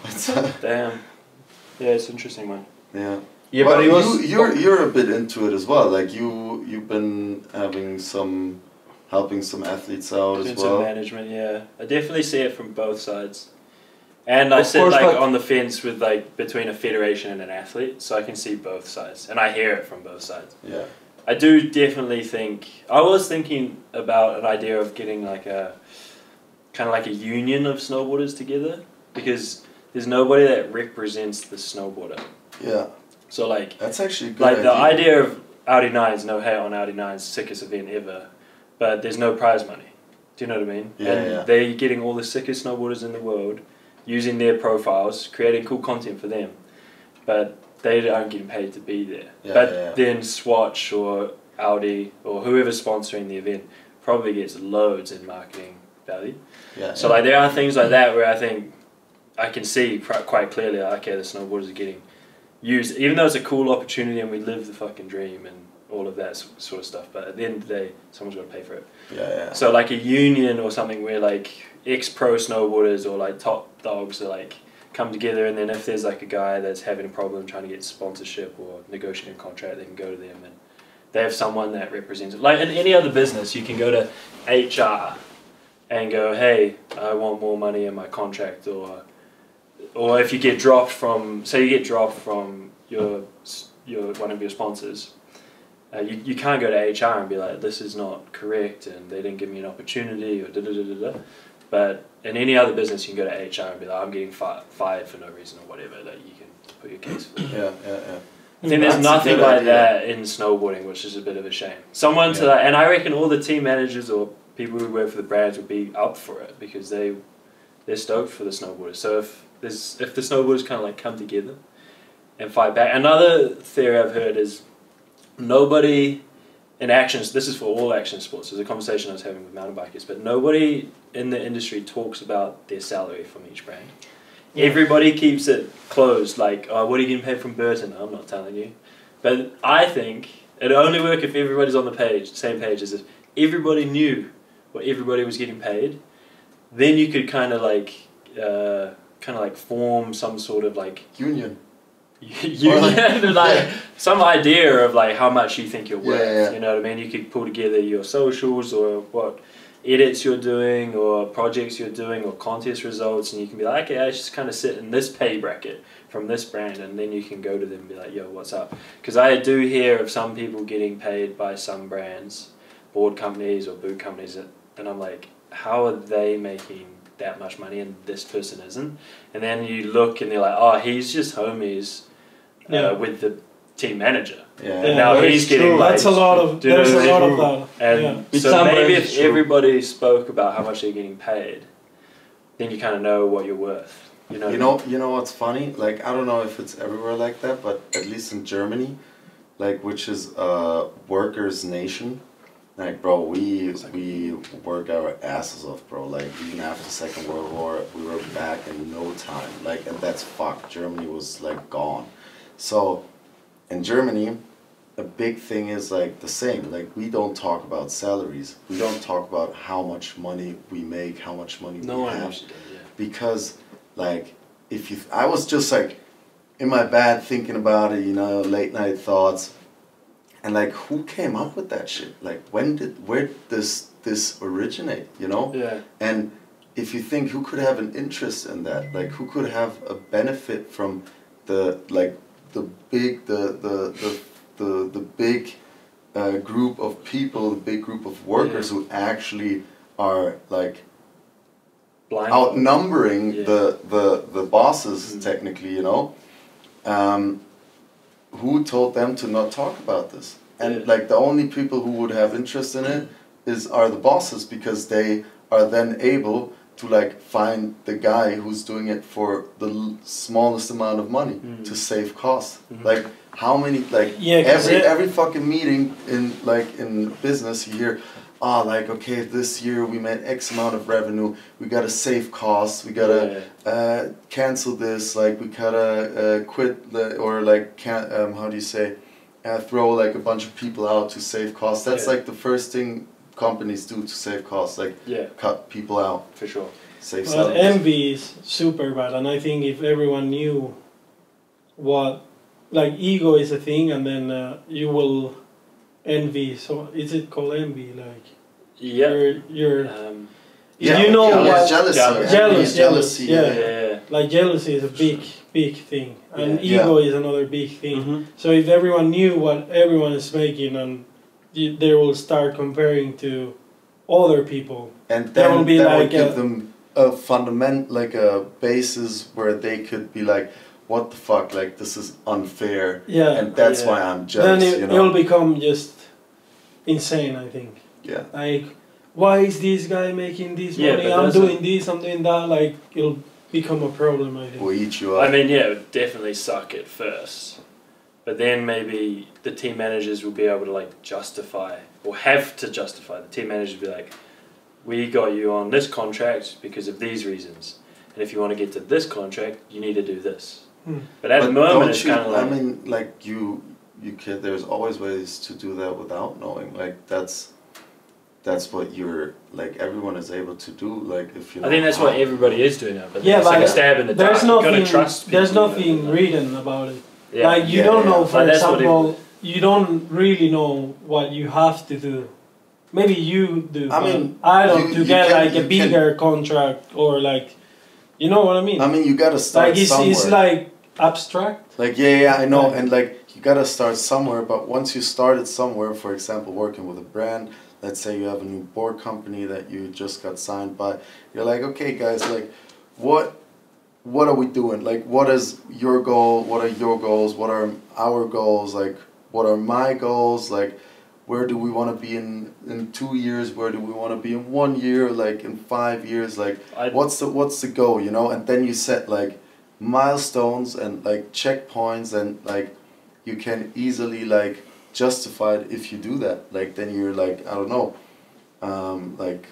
it's, Damn. Yeah, it's an interesting one. yeah. Yeah, Well, but it was. you're a bit into it as well. Like you've been helping some athletes out Doing as some well. management, yeah. I definitely see it from both sides. And I Of sit course, like but- on the fence with like between a federation and an athlete, so I can see both sides, and I hear it from both sides. Yeah. I do definitely think. I was thinking about an idea of getting like a kind of like a union of snowboarders together, because there's nobody that represents the snowboarder. Yeah. So like That's actually a good. like the idea of Audi 9s, no hate on Audi 9s, sickest event ever, but there's no prize money. Do you know what I mean? Yeah, and yeah. they're getting all the sickest snowboarders in the world, using their profiles, creating cool content for them, but they aren't getting paid to be there. Yeah, but yeah. then Swatch or Audi or whoever's sponsoring the event probably gets loads in marketing value. Yeah. So like there are things like that where I think I can see quite clearly, like, okay, the snowboarders are getting used, even though it's a cool opportunity and we live the fucking dream and all of that sort of stuff, but at the end of the day, someone's got to pay for it. Yeah, yeah. So like a union or something where like ex-pro snowboarders or like top dogs are like come together, and then if there's like a guy that's having a problem trying to get sponsorship or negotiating a contract, they can go to them and they have someone that represents it. Like in any other business, you can go to HR and go, hey, I want more money in my contract, or if you get dropped from, say you get dropped from your one of your sponsors, you can't go to HR and be like, this is not correct and they didn't give me an opportunity or da-da-da-da-da. But in any other business, you can go to HR and be like, I'm getting fired for no reason or whatever, that you can put your case for. Yeah, yeah, yeah. I think there's That's a nothing good like idea. that in snowboarding, which is a bit of a shame. Someone to that, and I reckon all the team managers or people who work for the brands would be up for it, because they're stoked for the snowboarders. So if the snowboarders kind of like come together and fight back. Another theory I've heard is nobody in actions, this is for all action sports, there's a conversation I was having with mountain bikers, but nobody in the industry talks about their salary from each brand. Yeah. Everybody keeps it closed, like, oh, what are you getting paid from Burton? I'm not telling you. But I think it'd only work if everybody's on the same page, as if everybody knew what everybody was getting paid. Then you could kind of like form some sort of like Union. Union, like some idea of like how much you think you're worth. Yeah. You know what I mean? You could pull together your socials or what edits you're doing or projects you're doing or contest results, and you can be like, okay, I just kind of sit in this pay bracket from this brand, and then you can go to them and be like, yo, what's up? Because I do hear of some people getting paid by some brands, board companies or boot companies, and I'm like, how are they making that much money and this person isn't? And then you look and they're like, oh, he's just homies with the team manager. Yeah. And now he's getting like, that's a lot of, there's a lot of that. and With so some maybe brands, if true. everybody spoke about how much they're getting paid, then you kind of know what you're worth. You know what's funny? Like, I don't know if it's everywhere like that, but at least in Germany, like, which is a workers' nation, like, bro, we work our asses off, bro. Like, even after the Second World War, we were back in no time. Like, and that's fucked. Germany was like gone. So, in Germany, a big thing is like the same. Like, we don't talk about salaries. We don't talk about how much money we make, how much money we have. Because, like, I was just like in my bed thinking about it, late night thoughts. And like, who came up with that shit? Like, where did this originate, Yeah. And if you think, who could have an interest in that? Like, who could have a benefit from the big group of people, the big group of workers who actually are like outnumbering the bosses, technically, who told them to not talk about this? And like, the only people who would have interest in it are the bosses, because they are then able to like find the guy who's doing it for the smallest amount of money to save costs. Like, how many, like, every fucking meeting in business, you hear, like, okay, this year we made X amount of revenue, we gotta save costs, we gotta cancel this, like, we gotta quit or like, how do you say, throw like a bunch of people out to save costs. That's like the first thing companies do to save costs, like cut people out. For sure. Save But salaries. envy is super bad, and I think if everyone knew what, like, ego is a thing, and then you will envy. So is it called envy? Like, you're you know what? jealousy. Jealous, Jealousy. yeah. Yeah. like jealousy is a big thing, and ego is another big thing. Mm-hmm. So if everyone knew what everyone is making, and they will start comparing to other people, and there then will be that like would give them a fundament, like a basis where they could be like, what the fuck, like this is unfair, and that's why I'm jealous. Then it'll become just insane, I think. Yeah. Like, why is this guy making this money? but I'm doing this, I'm doing that. Like, it'll become a problem, I think. Will eat you up. I mean, yeah, it would definitely suck at first. But then maybe the team managers will be able to like justify, or have to justify. The team managers will be like, we got you on this contract because of these reasons. And if you want to get to this contract, you need to do this. But at the moment, it's kind of like... I mean, like, you can, there's always ways to do that without knowing. Like, that's what you're, like, everyone is able to do. Like, if you know I think that's what everybody is doing now. But yeah, it's but like a stab in the dark. You've got to trust people. There's nothing written about it. Yeah. Like, you don't know, for Like, example, you don't really know what you have to do. Maybe you do, I mean, I don't, you to get can- like a you bigger contract, or like, you know what I mean? I mean, you gotta start like, somewhere. it's like abstract. Like, yeah, I know, Right. and like, you gotta start somewhere, but once you started somewhere, for example, working with a brand, let's say you have a new board company that you just got signed by, you're like, okay guys, like, what are we doing? Like, what is your goal? What are your goals? What are our goals? Like, what are my goals? Like, where do we want to be in 2 years? Where do we want to be in 1 year? Like, in 5 years? Like, what's the goal, you know? And then you set like milestones and like checkpoints, and like you can easily like justify it if you do that. Like, then you're like, I don't know, like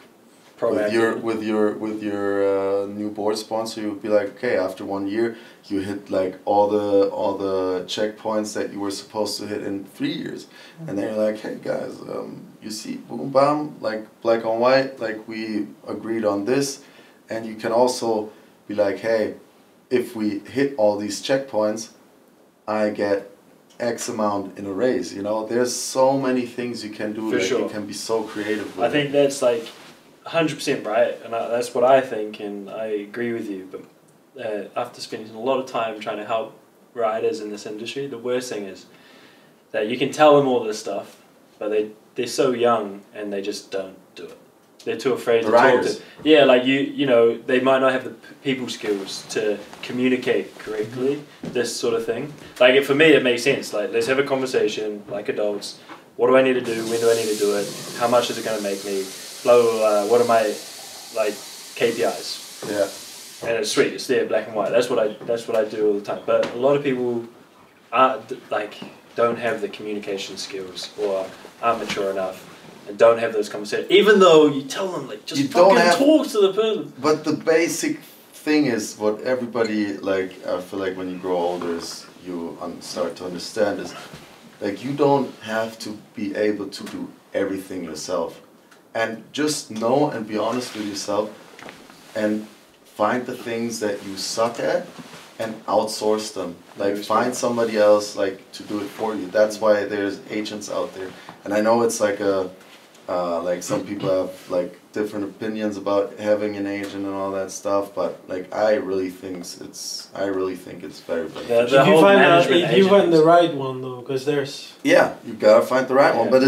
with your new board sponsor, you would be like, okay, after 1 year you hit like all the checkpoints that you were supposed to hit in 3 years, and then you're like, hey guys, you see, boom bam, like black on white, like we agreed on this. And you can also be like, hey, if we hit all these checkpoints, I get X amount in a raise. You know, there's so many things you can do. For like, sure. you can be so creative with I think that's like 100% right, and that's what I think, and I agree with you. But after spending a lot of time trying to help riders in this industry, the worst thing is that you can tell them all this stuff, but they're so young and they just don't do it. They're too afraid to talk to. Yeah, like you know, they might not have the people skills to communicate correctly. This sort of thing. Like, for me, it makes sense. Like, let's have a conversation like adults. What do I need to do? When do I need to do it? How much is it going to make me? Blah blah blah. What are my like KPIs? Yeah. And it's sweet. It's there, black and white. That's what I do all the time. But a lot of people don't have the communication skills, or aren't mature enough, and don't have those conversations. Even though you tell them, like, just fucking talk to the person. But the basic thing is what everybody, like, I feel like when you grow older, is you start to understand is, like, you don't have to be able to do everything yourself. And just know and be honest with yourself, and find the things that you suck at and outsource them. Like, find somebody else, like, to do it for you. That's why there's agents out there. And I know it's like like, some people have like different opinions about having an agent and all that stuff, but like, I really think it's very beneficial. If you find the right one though, because there's... Yeah, you gotta find the right one, but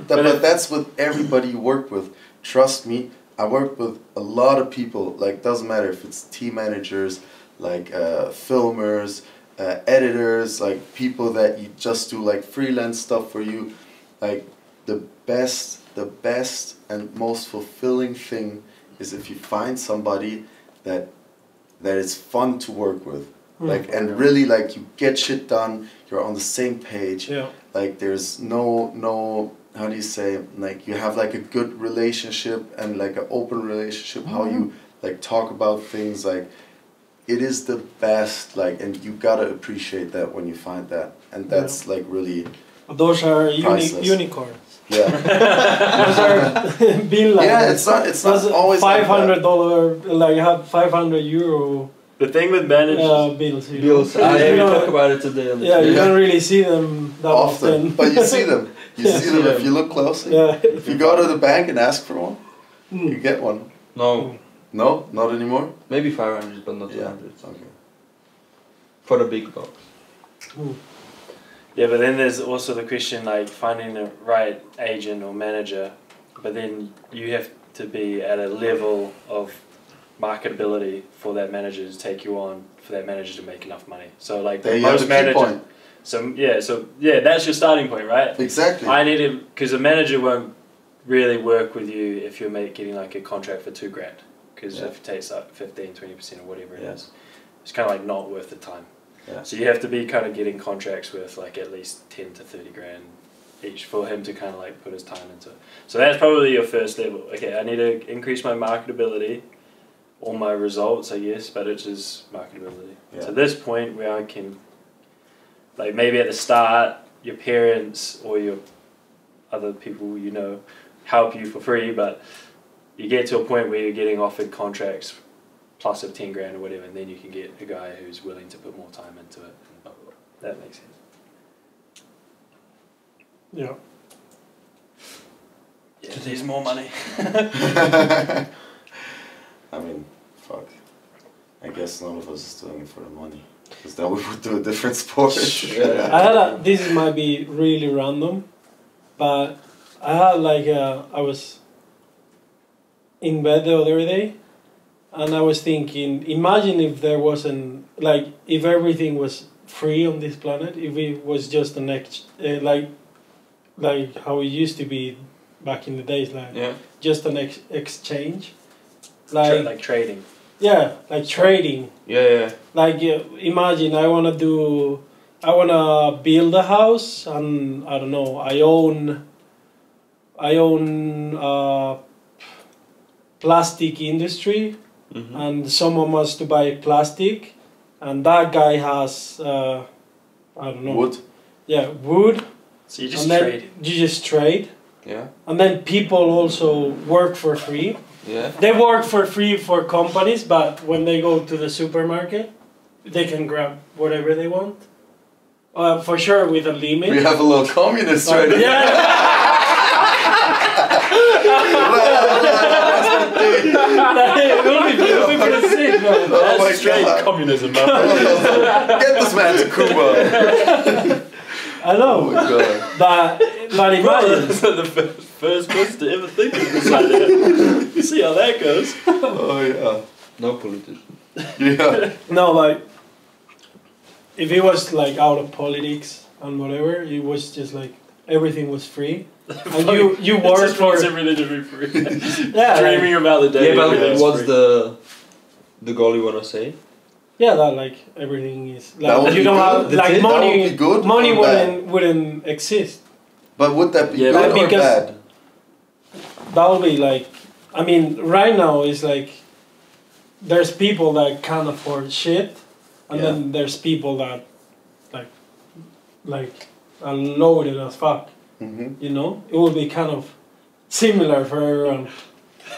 but that's with everybody you work with. Trust me, I work with a lot of people. Like, doesn't matter if it's team managers, like filmers, editors, like people that you just do like freelance stuff for you. Like, the best and most fulfilling thing is if you find somebody that is fun to work with. Like, and really, like, you get shit done, you're on the same page. Yeah. Like, there's no how do you say, like, you have like a good relationship and like an open relationship, how you like talk about things. Like, it is the best, like, and you gotta appreciate that when you find that, and that's like really those are unicorns. Yeah. Those are bill like yeah, it's not always $500, like, have €500. The thing with managers, bills. I talk about it today. Yeah, you don't really see them that often. But you see them. You see them if you look closely. Yeah. If you go to the bank and ask for one, you get one. No, No, not anymore. Maybe 500, but not Yeah. 200. Okay. For the big box. Yeah, but then there's also the question like finding the right agent or manager, but then you have to be at a level of marketability for that manager to take you on, for that manager to make enough money. So like There you have most the key managers. point. So that's your starting point, right? Exactly. I need to, because a manager won't really work with you if you're getting like a contract for $2,000, because if it takes like 15-20% or whatever it is, it's kind of like not worth the time. Yeah. So you have to be kind of getting contracts worth like at least 10 to 30 grand each for him to kind of like put his time into it. So that's probably your first level. Okay, I need to increase my marketability or my results, I guess, but it's just marketability. Yeah. To this point where I can, like maybe at the start, your parents or your other people you know help you for free, but you get to a point where you're getting offered contracts plus of 10 grand or whatever, and then you can get a guy who's willing to put more time into it. And blah, blah, blah. That makes sense. Yeah. Yeah, there's more money. I mean, fuck. I guess none of us is doing it for the money. Because then we would do a different sport. I had this might be really random, but I had like I was in bed the other day, and I was thinking, imagine if there wasn't, like, if everything was free on this planet, if it was just an like how it used to be back in the days, like just an exchange, like trading. Yeah, like trading. Yeah. Like imagine I wanna build a house, and I don't know, I own plastic industry, and someone wants to buy plastic, and that guy has I don't know, Wood. Yeah, wood. So you just trade. You just trade. Yeah. And then people also work for free. Yeah. They work for free for companies, but when they go to the supermarket, they can grab whatever they want. For sure, with a limit. We have a little communist right here. Yeah. It'll be pretty sick, man. Oh my That's straight God. communism, man. Get this man to Cuba. I know. Oh my God. But imagine. That's not the first person to ever think of this idea. You see how that goes. Oh yeah. No politician. Yeah. No, like, if it was like out of politics and whatever, it was just like everything was free. And you work just for wants everything to be free. yeah, Dreaming like, about the day. Yeah, but everything's what's free. the goal you wanna say? yeah, that like everything is That would like you be don't good. have like That money. would be good Money or bad? wouldn't exist. But would that be Yeah, good or because- bad? That would be like, I mean, right now it's like there's people that can't afford shit, and Yeah. then there's people that like are loaded as fuck. Mm-hmm. You know, it would be kind of similar for everyone.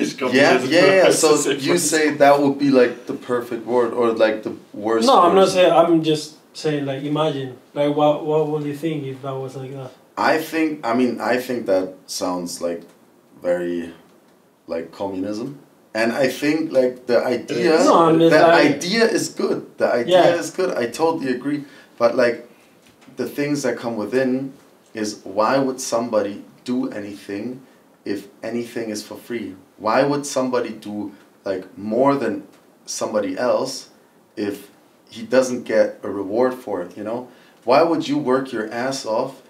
Yeah. So you say that would be like the perfect word or like the worst? No, I'm not version? saying. I'm just saying like imagine like what would you think if that was like that? I think that sounds like very like communism, and I think like the idea, No, I'm just the like- idea is good. The idea Yeah. is good. I totally agree. But like, the things that come within is why would somebody do anything if anything is for free? Why would somebody do like more than somebody else if he doesn't get a reward for it? You know, why would you work your ass off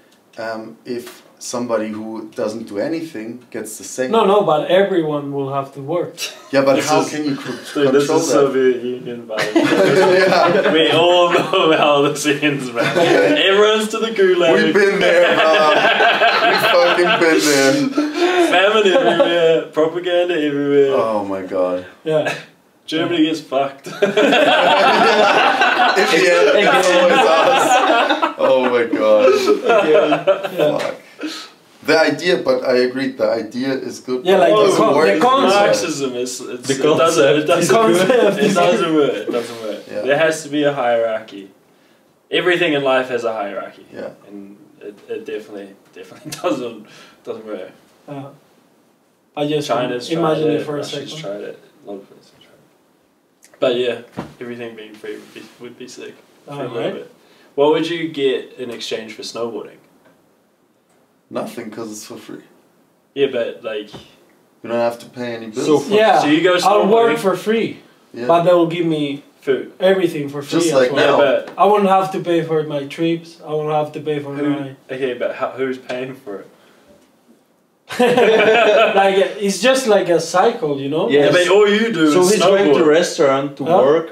if somebody who doesn't do anything gets the same? No, but everyone will have to work. Yeah, but This how is- can you Dude, control this is that? Soviet Union vibes. Yeah. We all know how this ends, man. Everyone's to the gulag. We've been there, We've fucking been there. Famine everywhere. Propaganda everywhere. Oh my God. Yeah. Germany gets fucked. In the end, it's always us. Oh my God. Yeah. Fuck. The idea, but I agree, the idea is good. Yeah, but like it the doesn't con- work the in concept. Marxism is it doesn't concept. work. It doesn't work. Yeah. There has to be a hierarchy. Everything in life has a hierarchy. Yeah. And it definitely doesn't work. I just China's tried imagine it, it for a Russia's second. tried it. A lot of places. But yeah, everything being free would be sick for a little Alright. bit. What would you get in exchange for snowboarding? Nothing, because it's for free. Yeah, but like, You don't have to pay any bills. So Yeah, so you go I'll work snowboarding, for free, yeah. but they will give me food. everything for free. Just as like well. now. Yeah, but I won't have to pay for my trips. I won't have to pay for who? my. Okay, but who's paying for it? Like it's just like a cycle, you know. Yeah. Yeah, but all you do So is he's going to snowboard. restaurant to Huh? work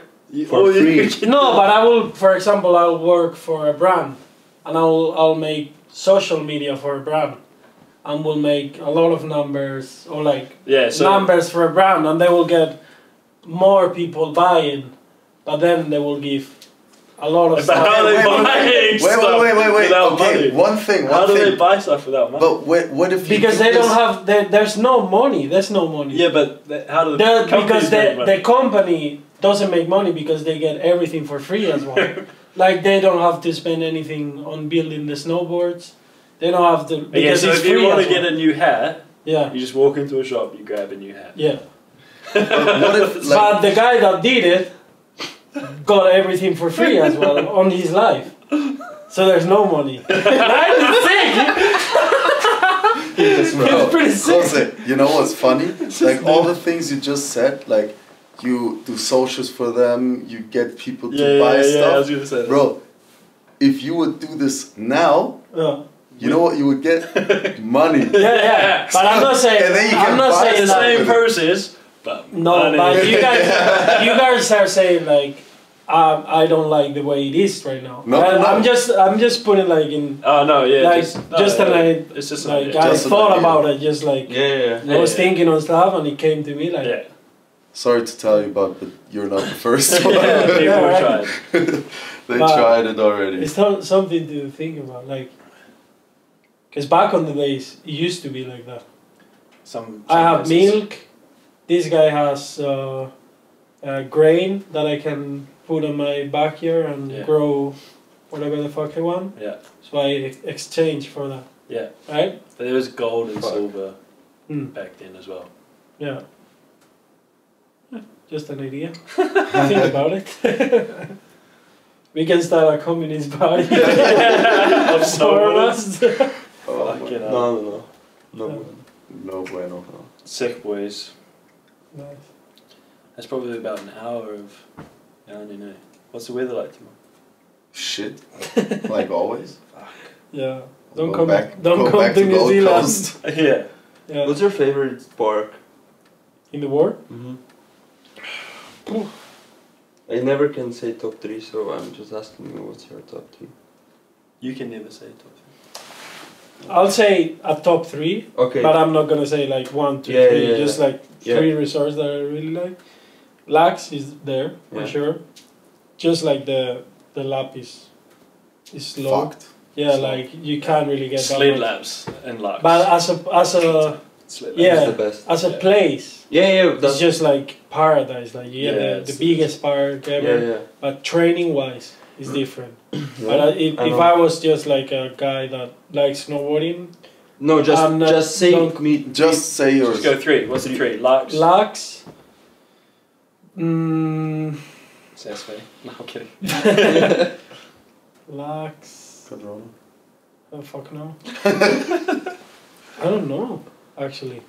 for All free. No, but I will. For example, I'll work for a brand, and I'll make social media for a brand, and we'll make a lot of numbers or like Yeah, so numbers for a brand, and they will get more people buying, but then they will give a lot of but stuff. how are they buying Wait, stuff wait. without Okay, money? one thing. How One do they thing. buy stuff without money? But what if you Because do they don't this- have, there's no money. There's no money. Yeah, but how do the Because companies make money? the company doesn't make money because they get everything for free as well. Like they don't have to spend anything on building the snowboards. They don't have to Okay, because so it's if you free want as to get well. a new hat, Yeah, you just walk into a shop, you grab a new hat. yeah. What if like, But the guy that did it got everything for free as well on his life. So there's no money. Right? It's sick. bro, It's pretty sick. Jose, you know what's funny? Like all the things you just said, like you do socials for them, you get people to buy I was stuff. gonna say that. Bro, if you would do this now, Yeah. you know what you would get? Money. Yeah. But I'm not saying. And then you I'm can not buy saying the stuff that. same with it. process, but No, money. but you guys are saying like, I don't like the way it is right now. No, no. I'm just putting like in, Oh no, yeah, like just no, like, it's just an like idea. I Just an thought idea. about it, just like Yeah. I was Yeah. thinking on stuff, and it came to me like, Yeah, Sorry to tell you about, but you're not the first one. yeah, people Yeah, right. tried. They But tried it already. it's something to think about, like, because back on the days it used to be like that. Some I have places. milk. This guy has grain that I can put on my backyard and Yeah. grow whatever the fuck I want. Yeah, So I exchange for that. Yeah. Right? but there was gold and Fuck. silver Hmm. back then as well. Yeah. Just an idea. Think about it. We can start a communist party. Of snowboards. Oh, Fucking my- hell. No. no bueno. Sick boys. Nice. That's probably about an hour of. I don't know. What's the weather like tomorrow? Shit. Like always. Yeah. Don't Go come back, don't go come back to New Gold Zealand. Coast. Yeah. Yeah. What's your favorite park? In the war? Mm-hmm. I never can say top 3, so I'm just asking you what's your top 3. You can never say top I'll say a top 3, Okay. but I'm not gonna say like 1, 2, Yeah, 3. yeah, Just like Yeah. 3 resorts that I really like. Lax is there for Yeah. sure. Just like the lap is low. Fucked. Yeah, So- like you can't really get that Sled much. laps and lux. But as a Sled laps. yeah. That's the best. as a place, Yeah, it's that's just like paradise. Like you get Yeah, the it's- biggest park ever. yeah. But training wise, it's different. But I if know. I was just like a guy that likes snowboarding, No, I'm not- just say don't- me. Just say yours. Just go 3. What's the 3? Lux. Lux. Sasway. No, I'm kidding. Lux. Padrona. Oh fuck no. I don't know actually.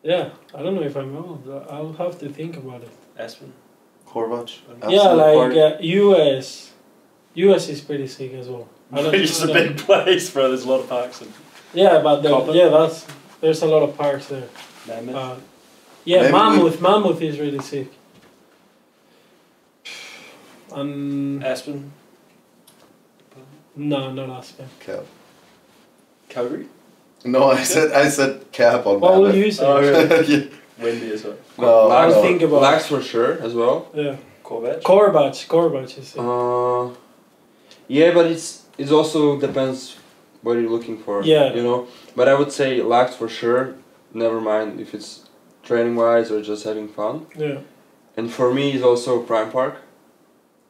Yeah, I don't know if I'm wrong. I'll have to think about it. Aspen. Korvac. Yeah, Absolute like party. US. US is pretty sick as well. It's a big place, bro. There's a lot of parks and Yeah, but Copper. there's a lot of parks there. Mammoth. Yeah, Maybe Mammoth is really sick. And Aspen. no, not Aspen. Cap. Calgary. No, I said cap on What will Mammoth. you say? Oh, really? Yeah. Windy as well. No, I'll no. think about Lax for sure as well. Yeah, Corvette. Corvach is sick. Yeah, but it's also depends what you're looking for. Yeah. You know, but I would say Lax for sure. Never mind if it's training wise or just having fun. Yeah. And for me, it's also Prime Park.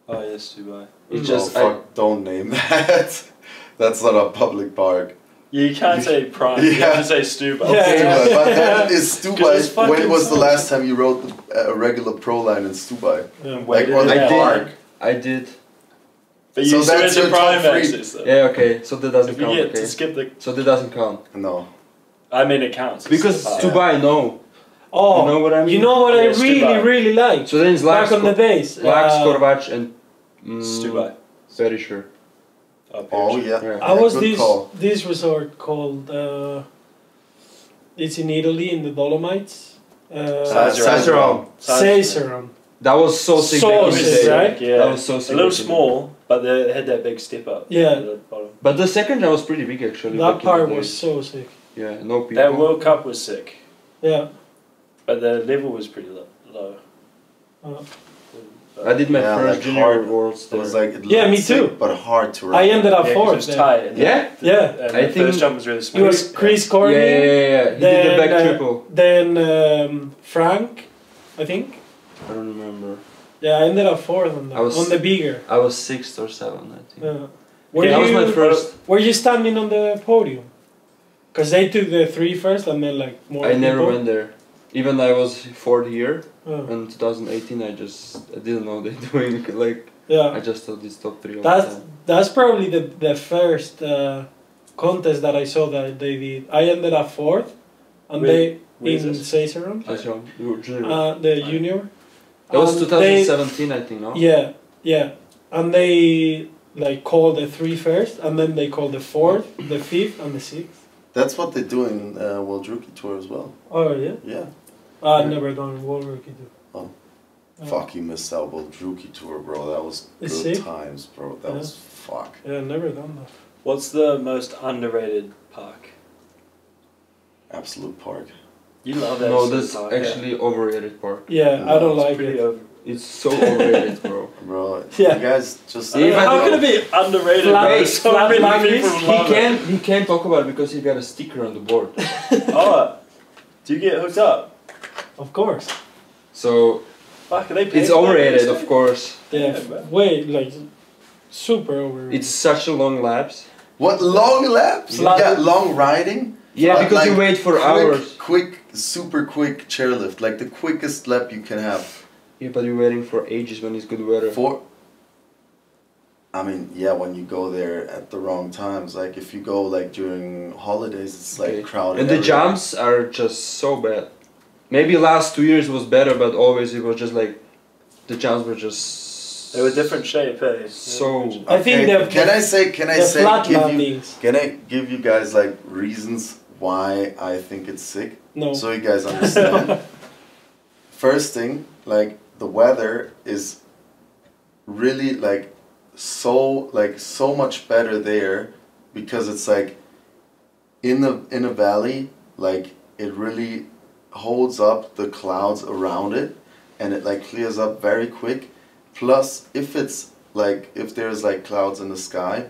Oh yes, Dubai. It's No, just fuck, don't name that. That's not a public park. You can't say prime. You have to say Stuba. Yeah. Stubai. But that is 'Cause it's Stubai. fucking When was the so- last time you rode a regular pro line in Stubai? Yeah. Like on the I park? did. I did. But So you still that's had your your top prime three. access though. Yeah, okay. So that doesn't If you count. get Okay. to skip the, So that doesn't count. No. I mean it counts. It's Because still to part. buy, no. Oh, You know what I mean? You know what I Yeah, Stubai. really like? So then it's Lax, Back on the days. Lax, Korvac, and Stubai. very sure. Oh yeah. Yeah. I was Good this call. this resort called. It's in Italy in the Dolomites. Sazeron. Caesaron. That was so sick. So back in the sick, day. right? Yeah. That was so sick. A little back in the small, but they had that big step up. Yeah. at the bottom. day. But the second jump was pretty big actually. That back in part the was day. so sick. Yeah, no people. That World Cup was sick, Yeah. but the level was pretty low. I did my Yeah, first like junior hard. worlds It there. was like it Yeah, me looked sick, too. but hard to ride. I ended up Yeah, 'cause it fourth. was Then. tight. And Yeah? Yeah. And I the think- first jump was really It smooth. was Chris Yeah, Corney. He did the back triple. Then Frank, I think. I don't remember. Yeah, I ended up fourth on, I was- on the bigger. I was 6th or 7th, I think. Yeah. Okay, that was my first. Were you standing on the podium? Because they took the three first and then like more I never people. went there. Even I was 4th year Oh. in 2018. I didn't know they're doing like. Yeah. I just thought this top 3 all the time. That's probably the first contest that I saw that they did. I ended up fourth, and Where- they where is in this? Caesaron, That's wrong. You were junior. the junior. That was And 2017, I think, no? Yeah, and they like called the three first, and then they called the fourth, the fifth, and the sixth. That's what they do in World Rookie Tour as well. Oh yeah, Yeah. I've never done World Rookie too. Oh. Yeah. Fuck, you missed out World Rookie Tour, bro. That was It's good sick. times, bro. That Yeah. was fuck. Yeah, never done that. What's the most underrated park? Absolute Park. You love that. No, sort of that's park, actually overrated park. Yeah, No, I don't yeah. like Pretty it. over. It's so overrated, bro. Bro, Yeah. you guys just... Yeah, How but- can it be underrated? Flat- bro? So flat many like people this? love it. He can't talk about it because he got a sticker on the board. Oh, do you get hooked up? Of course. So Fuck, are they paying it's for that overrated, stuff? of course. Yeah, Yeah, man. way like super overrated. It's such a long lapse. What, long laps? Flat- Yeah, long riding? Yeah, But because you like wait for hours. Quick, super quick chairlift. Like the quickest lap you can have. Yeah, but you're waiting for ages when it's good weather. I mean, yeah, when you go there at the wrong times. Like if you go like during holidays, it's like Okay. crowded. And the everywhere. jumps are just so bad. Maybe last 2 years was better, but always it was just like the jumps were just. They were different shape, hey? So- I think Okay, the can I say the flat give you, landings. can I give you guys like reasons why I think it's sick? No. So you guys understand. First thing, like the weather is really like so much better there because it's like in a valley, like it really holds up the clouds around it and it like clears up very quick. Plus if there's like clouds in the sky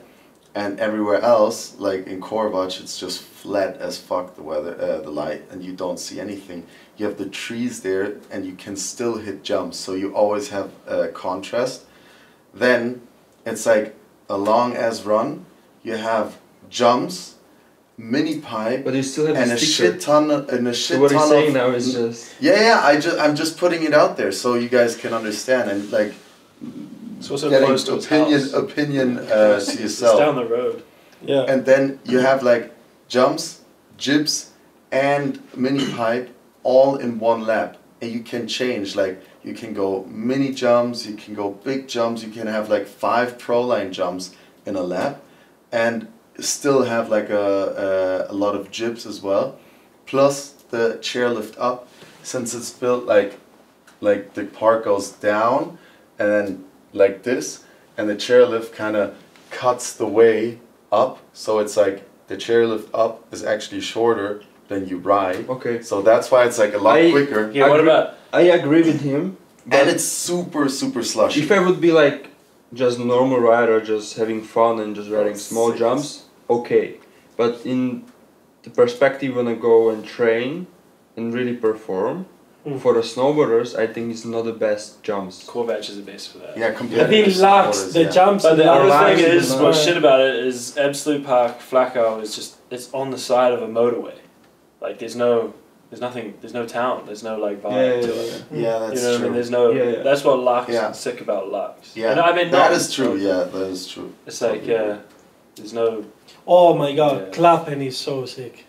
and everywhere else, like in Korvac, it's just flat as fuck, the weather, the light, and you don't see anything. You have the trees there, and you can still hit jumps, so you always have contrast. Then, it's like a long ass run. You have jumps, mini pipe, But you still have and the a sticker. shit ton So what he's saying now is just. Yeah. I'm just putting it out there so you guys can understand and like It's also getting close to his house. opinion It's to yourself. down the road. Yeah. And then you have like jumps, jibs, and mini pipe all in one lap. And you can change, like you can go mini jumps, you can go big jumps, you can have like 5 pro line jumps in a lap and still have like a lot of jibs as well. Plus the chairlift up, since it's built like the park goes down and then like this, and the chairlift kind of cuts the way up, so it's like the chairlift up is actually shorter than you ride. Okay. So that's why it's like a lot quicker. Yeah, what about? I agree with him. But And it's super slushy. if I would be like just normal rider, just having fun and just riding small Six. jumps, okay. But in the perspective when I go and train and really perform, for the snowboarders, I think it's not the best jumps. Korvac is the best for that. Yeah, I compared think to lax, snowboarders, the yeah. jumps But and the other lax thing Lax is, is what's not- shit about it is Absolute Park, Flacco is just it's on the side of a motorway. Like there's no town. There's no like vibe to it. Yeah, that's You know what I true. mean? There's no. Yeah. That's what Lux Yeah. is sick about Lux. Yeah, You know, I mean, that not- is true. Yeah, that is true. It's like there's no. Oh my god, Yeah. Clappen is so sick.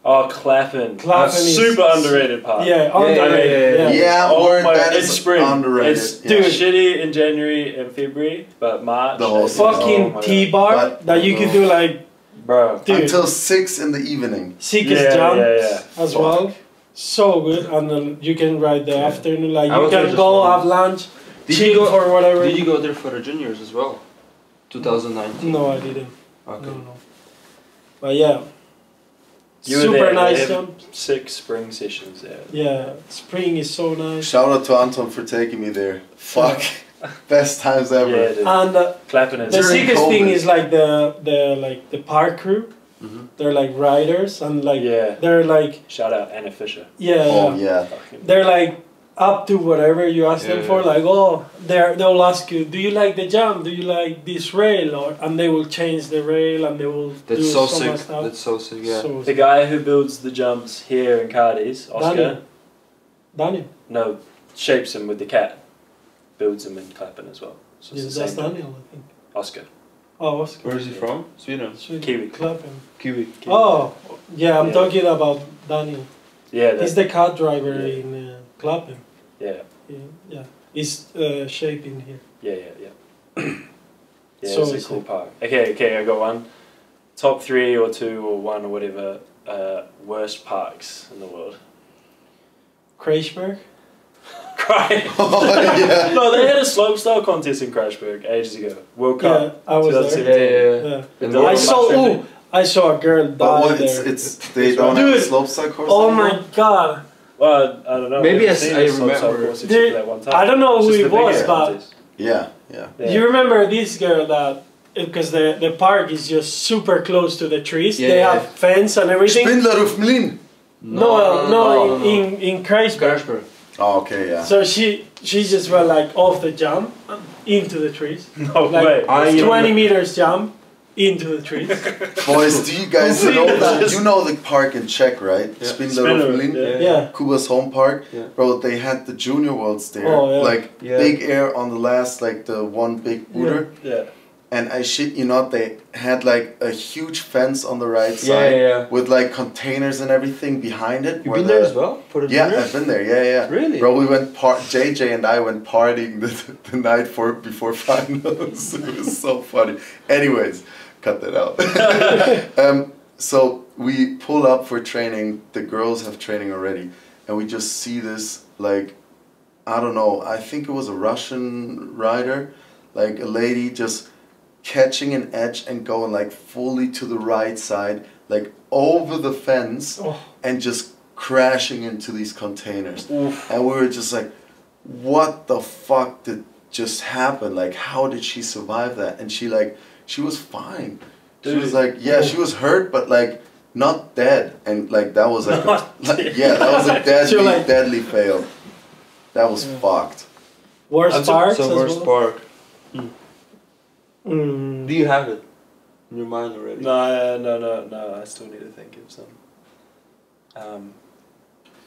Oh, Clappen. Clappen is Super underrated part. Yeah, underrated. yeah. Yeah, Oh word, my- that it's is spring. underrated. It's yeah. shitty in January and February, but March. The whole it's- season. Fucking oh my God. T-bar But- that you could do like Bro. dude, Until 6 in the evening. sickest Yeah, jumps yeah. as Fuck. well. So good, and then you can ride the afternoon. Like I you was there can just go once. have lunch, Did chill you go? for whatever. Did you go there for the juniors as well? 2019. No, I didn't. Okay. No. But yeah, You were super there, nice they have jump. 6 spring sessions there. Yeah, spring is so nice. Shout out to Anton for taking me there. Fuck. Best times ever. Yeah, dude. And Clapping is. the During sickest thing COVID. is like the park crew. Mhm. They're like riders and like Yeah. they're like Shout out Anna Fisher. yeah. Oh yeah. Fucking- They're like up to whatever you ask them Yeah. for. Like they'll ask you, do you like the jump? Do you like this rail? And they will change the rail and they will do That's so much sick. stuff. That's so sick. Yeah. So The sick. guy who builds the jumps here in Cardis, Oscar, Daniel. no, shapes them with the cat, builds them in Clapping as well. So it's Yes, the that's same Daniel, I think. Oscar. Oh, Oscar. Where is he from? Sweden. Sweden. Kiwi. Clapping. Kiwi. Oh, yeah, I'm Yeah. talking about Daniel. Yeah, He's the cat driver Yeah. in Clapping. yeah, Yeah. He's shaping here. yeah. Yeah, So it's a sick. cool park. Okay, I got one. Top 3 or 2 or 1 or whatever worst parks in the world. Kreisberg. Cry. Oh yeah. No, they had a slopestyle contest in Crashberg ages ago. World Yeah, Cup. I was there. 2017. Yeah. And The I World saw. Cup. Ooh, I saw a girl die But what? there. It's they don't have Dude. a slopestyle course. Oh anymore? my god! Well, I don't know. Maybe I've I seen s- I the slopestyle remember. course except Dude, for that one time. I don't know who Just it the bigger was, but contest. Yeah. Yeah. you remember this girl that because the park is just super close to the trees. Yeah, they yeah. have fence and everything. Spindler of Mlin. No, in Kreisberg. Karlsberg. Oh, okay, yeah. So she just went like off the jump into the trees. No Like way. I- 20 meters jump into the trees. Boys, do you guys know that? You know the park in Czech, right? Yeah. Spindler of Spindler, Mlin. yeah. Yeah. Kuba's home park. Yeah. Bro, they had the junior worlds there. Oh, yeah. Like Yeah. big air on the last, like the one big booter. Yeah. And I shit you not, they had like a huge fence on the right Yeah, side yeah. with like containers and everything behind it. You where been there the- as well for the Yeah, juniors? I've been there. Yeah. Really? Bro, we went JJ and I went partying the night before finals. It was so funny. Anyways, cut that out. So we pull up for training. The girls have training already, and we just see this like, I don't know. I think it was a Russian rider, like a lady just catching an edge and going like fully to the right side, like over the fence, Oh. and just crashing into these containers. Oof. And we were just like, what the fuck did just happen? Like, how did she survive that? And she was fine. She Dude. was like, yeah, she was hurt, but like not dead. And like that was like, that was a So, like- deadly fail. That was fucked. Worst parks as worst well. park. Mm. Do you have it in your mind already? No. I still need to think of some.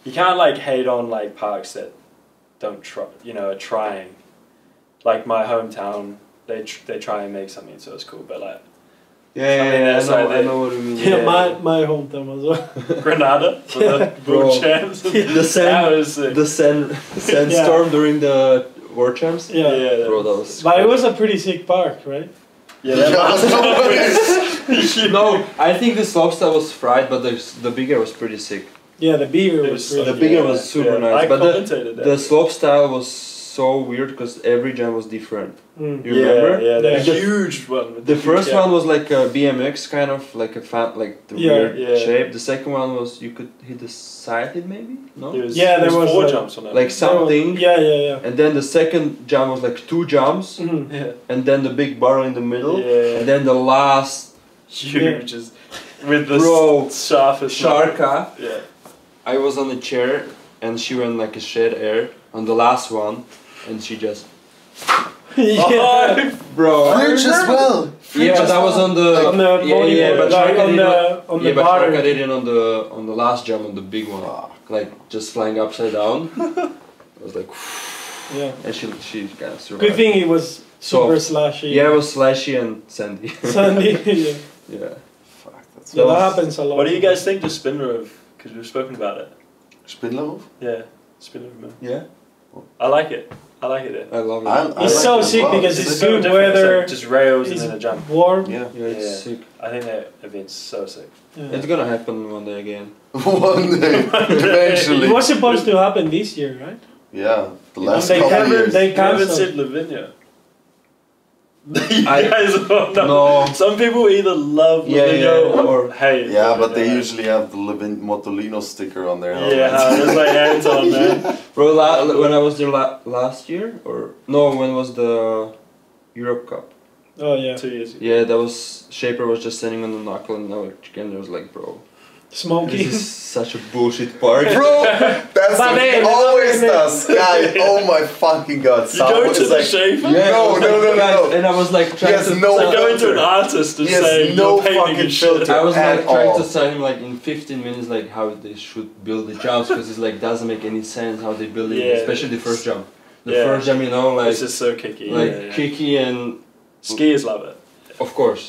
You can't like hate on like parks that don't try. Are trying. Like my hometown, they try and make something, so it's cool. But like Yeah, I mean, I that's know, like I know what you mean. Yeah, Yeah. my hometown as well. Granada for the Bro. world champs. The That sand, was sick. the sandstorm during the World Champs. Yeah. Yeah. Bro, that was. But it was a pretty sick park, right? Yeah. No, I think the slopestyle was fried, but the bigger was pretty sick. Yeah, the beer It was was The really bigger was super nice, I but commentated that. the slopestyle was so weird because every jam was different. Mm. You remember? Yeah, the Yeah. huge one. with The huge first gap. one was like a BMX kind of like a like the Yeah. weird Yeah. shape. The second one was you could hit the side hit maybe, no? There was, Yeah, there was 4 like- jumps on it. Like something. Yeah. And then the second jump was like 2 jumps, Mm. yeah, and then the big barrel in the middle, yeah, and then the last huge, just with the Bro, sharpest Sharka. Yeah. I was on the chair and she went like a shed air on the last one, and she just Yeah. bro. Fridge as well. Yeah, but that was on the On the yeah, volleyball, but like Sharka on did not- the on Yeah, the but bar. Sharka did it on the last jump, on the big one, like just flying upside down. I was like, Yeah. and she kind of survived. Good thing it was super slashy. Yeah, it was slashy and sandy. Sandy. Yeah. Yeah. Fuck, that's Yeah, that happens a lot. What do you guys think of Spindler? Because we've spoken about it. Spindlerhof? Yeah, Spindler. Yeah. I like it. I like it. I love it. I It's like so it as sick well. because It's it's so good different. It's weather. like just rails and It's then a jump. warm. Yeah. Yeah, it's Yeah. sick. I think that event's so sick. Yeah. It's gonna happen one day again. One day, eventually. It was supposed to happen this year, right? Yeah, the last They couple haven't- years. they You haven't cancelled. said Lavinia. You I- guys don't know. No. Some people either love Yeah, Lavinia yeah. or hate. Yeah, but they Lavinia. usually have the Motolino sticker on their helmet. Yeah, there's like hands on man. Bro, when I was there last year, or no, when was the Europe Cup? Oh yeah. 2 years ago. Yeah, that was Shaper was just standing on the knuckle, and now again there was like, bro, Smoky. this is such a bullshit park. Bro, that's But what he then- always does. Guy, oh my fucking god. You go Samo to is the like, shaper. Yeah, No, I was no, like, no, no, guys, no. and I was like He trying has to no Like going to an filter. artist and He has saying no you're painting fucking his shit. filter. I was like at trying all. to tell him like in 15 minutes like how they should build the jumps because it's like doesn't make any sense how they build it, Yeah. especially the first jump. The Yeah. first jump, you know, like It's just so kicky. like kicky and Skiers love it. of course.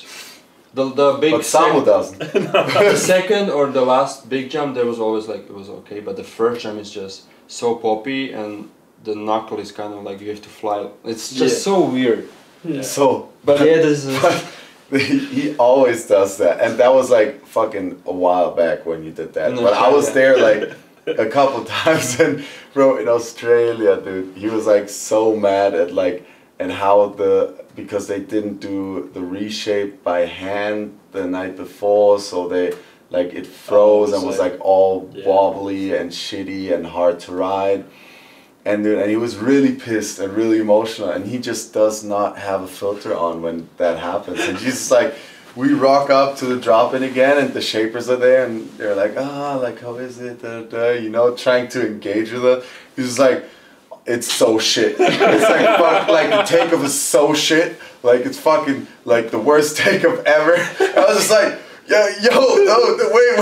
The big But Samo doesn't. the second or the last big jump there was always like it was okay, but the first jump is just so poppy and the knuckle is kind of like you have to fly. It's just Yeah. so weird. Yeah. So, But yeah, this is he always does that. And that was like fucking a while back when you did that. No, But I was yeah. there like a couple times and bro, in Australia, dude, he was like so mad at like, and how because they didn't do the reshape by hand the night before, so they like it froze and was like all Yeah. wobbly and shitty and hard to ride. And dude, and he was really pissed and really emotional, and he just does not have a filter on when that happens. And he's just like, we rock up to the drop-in again, and the shapers are there, and they're like, like how is it, you know, trying to engage with us. He's just like, it's so shit. It's like fuck, like the takeoff is so shit. Like it's fucking like the worst takeoff ever. I was just like, yeah, wait.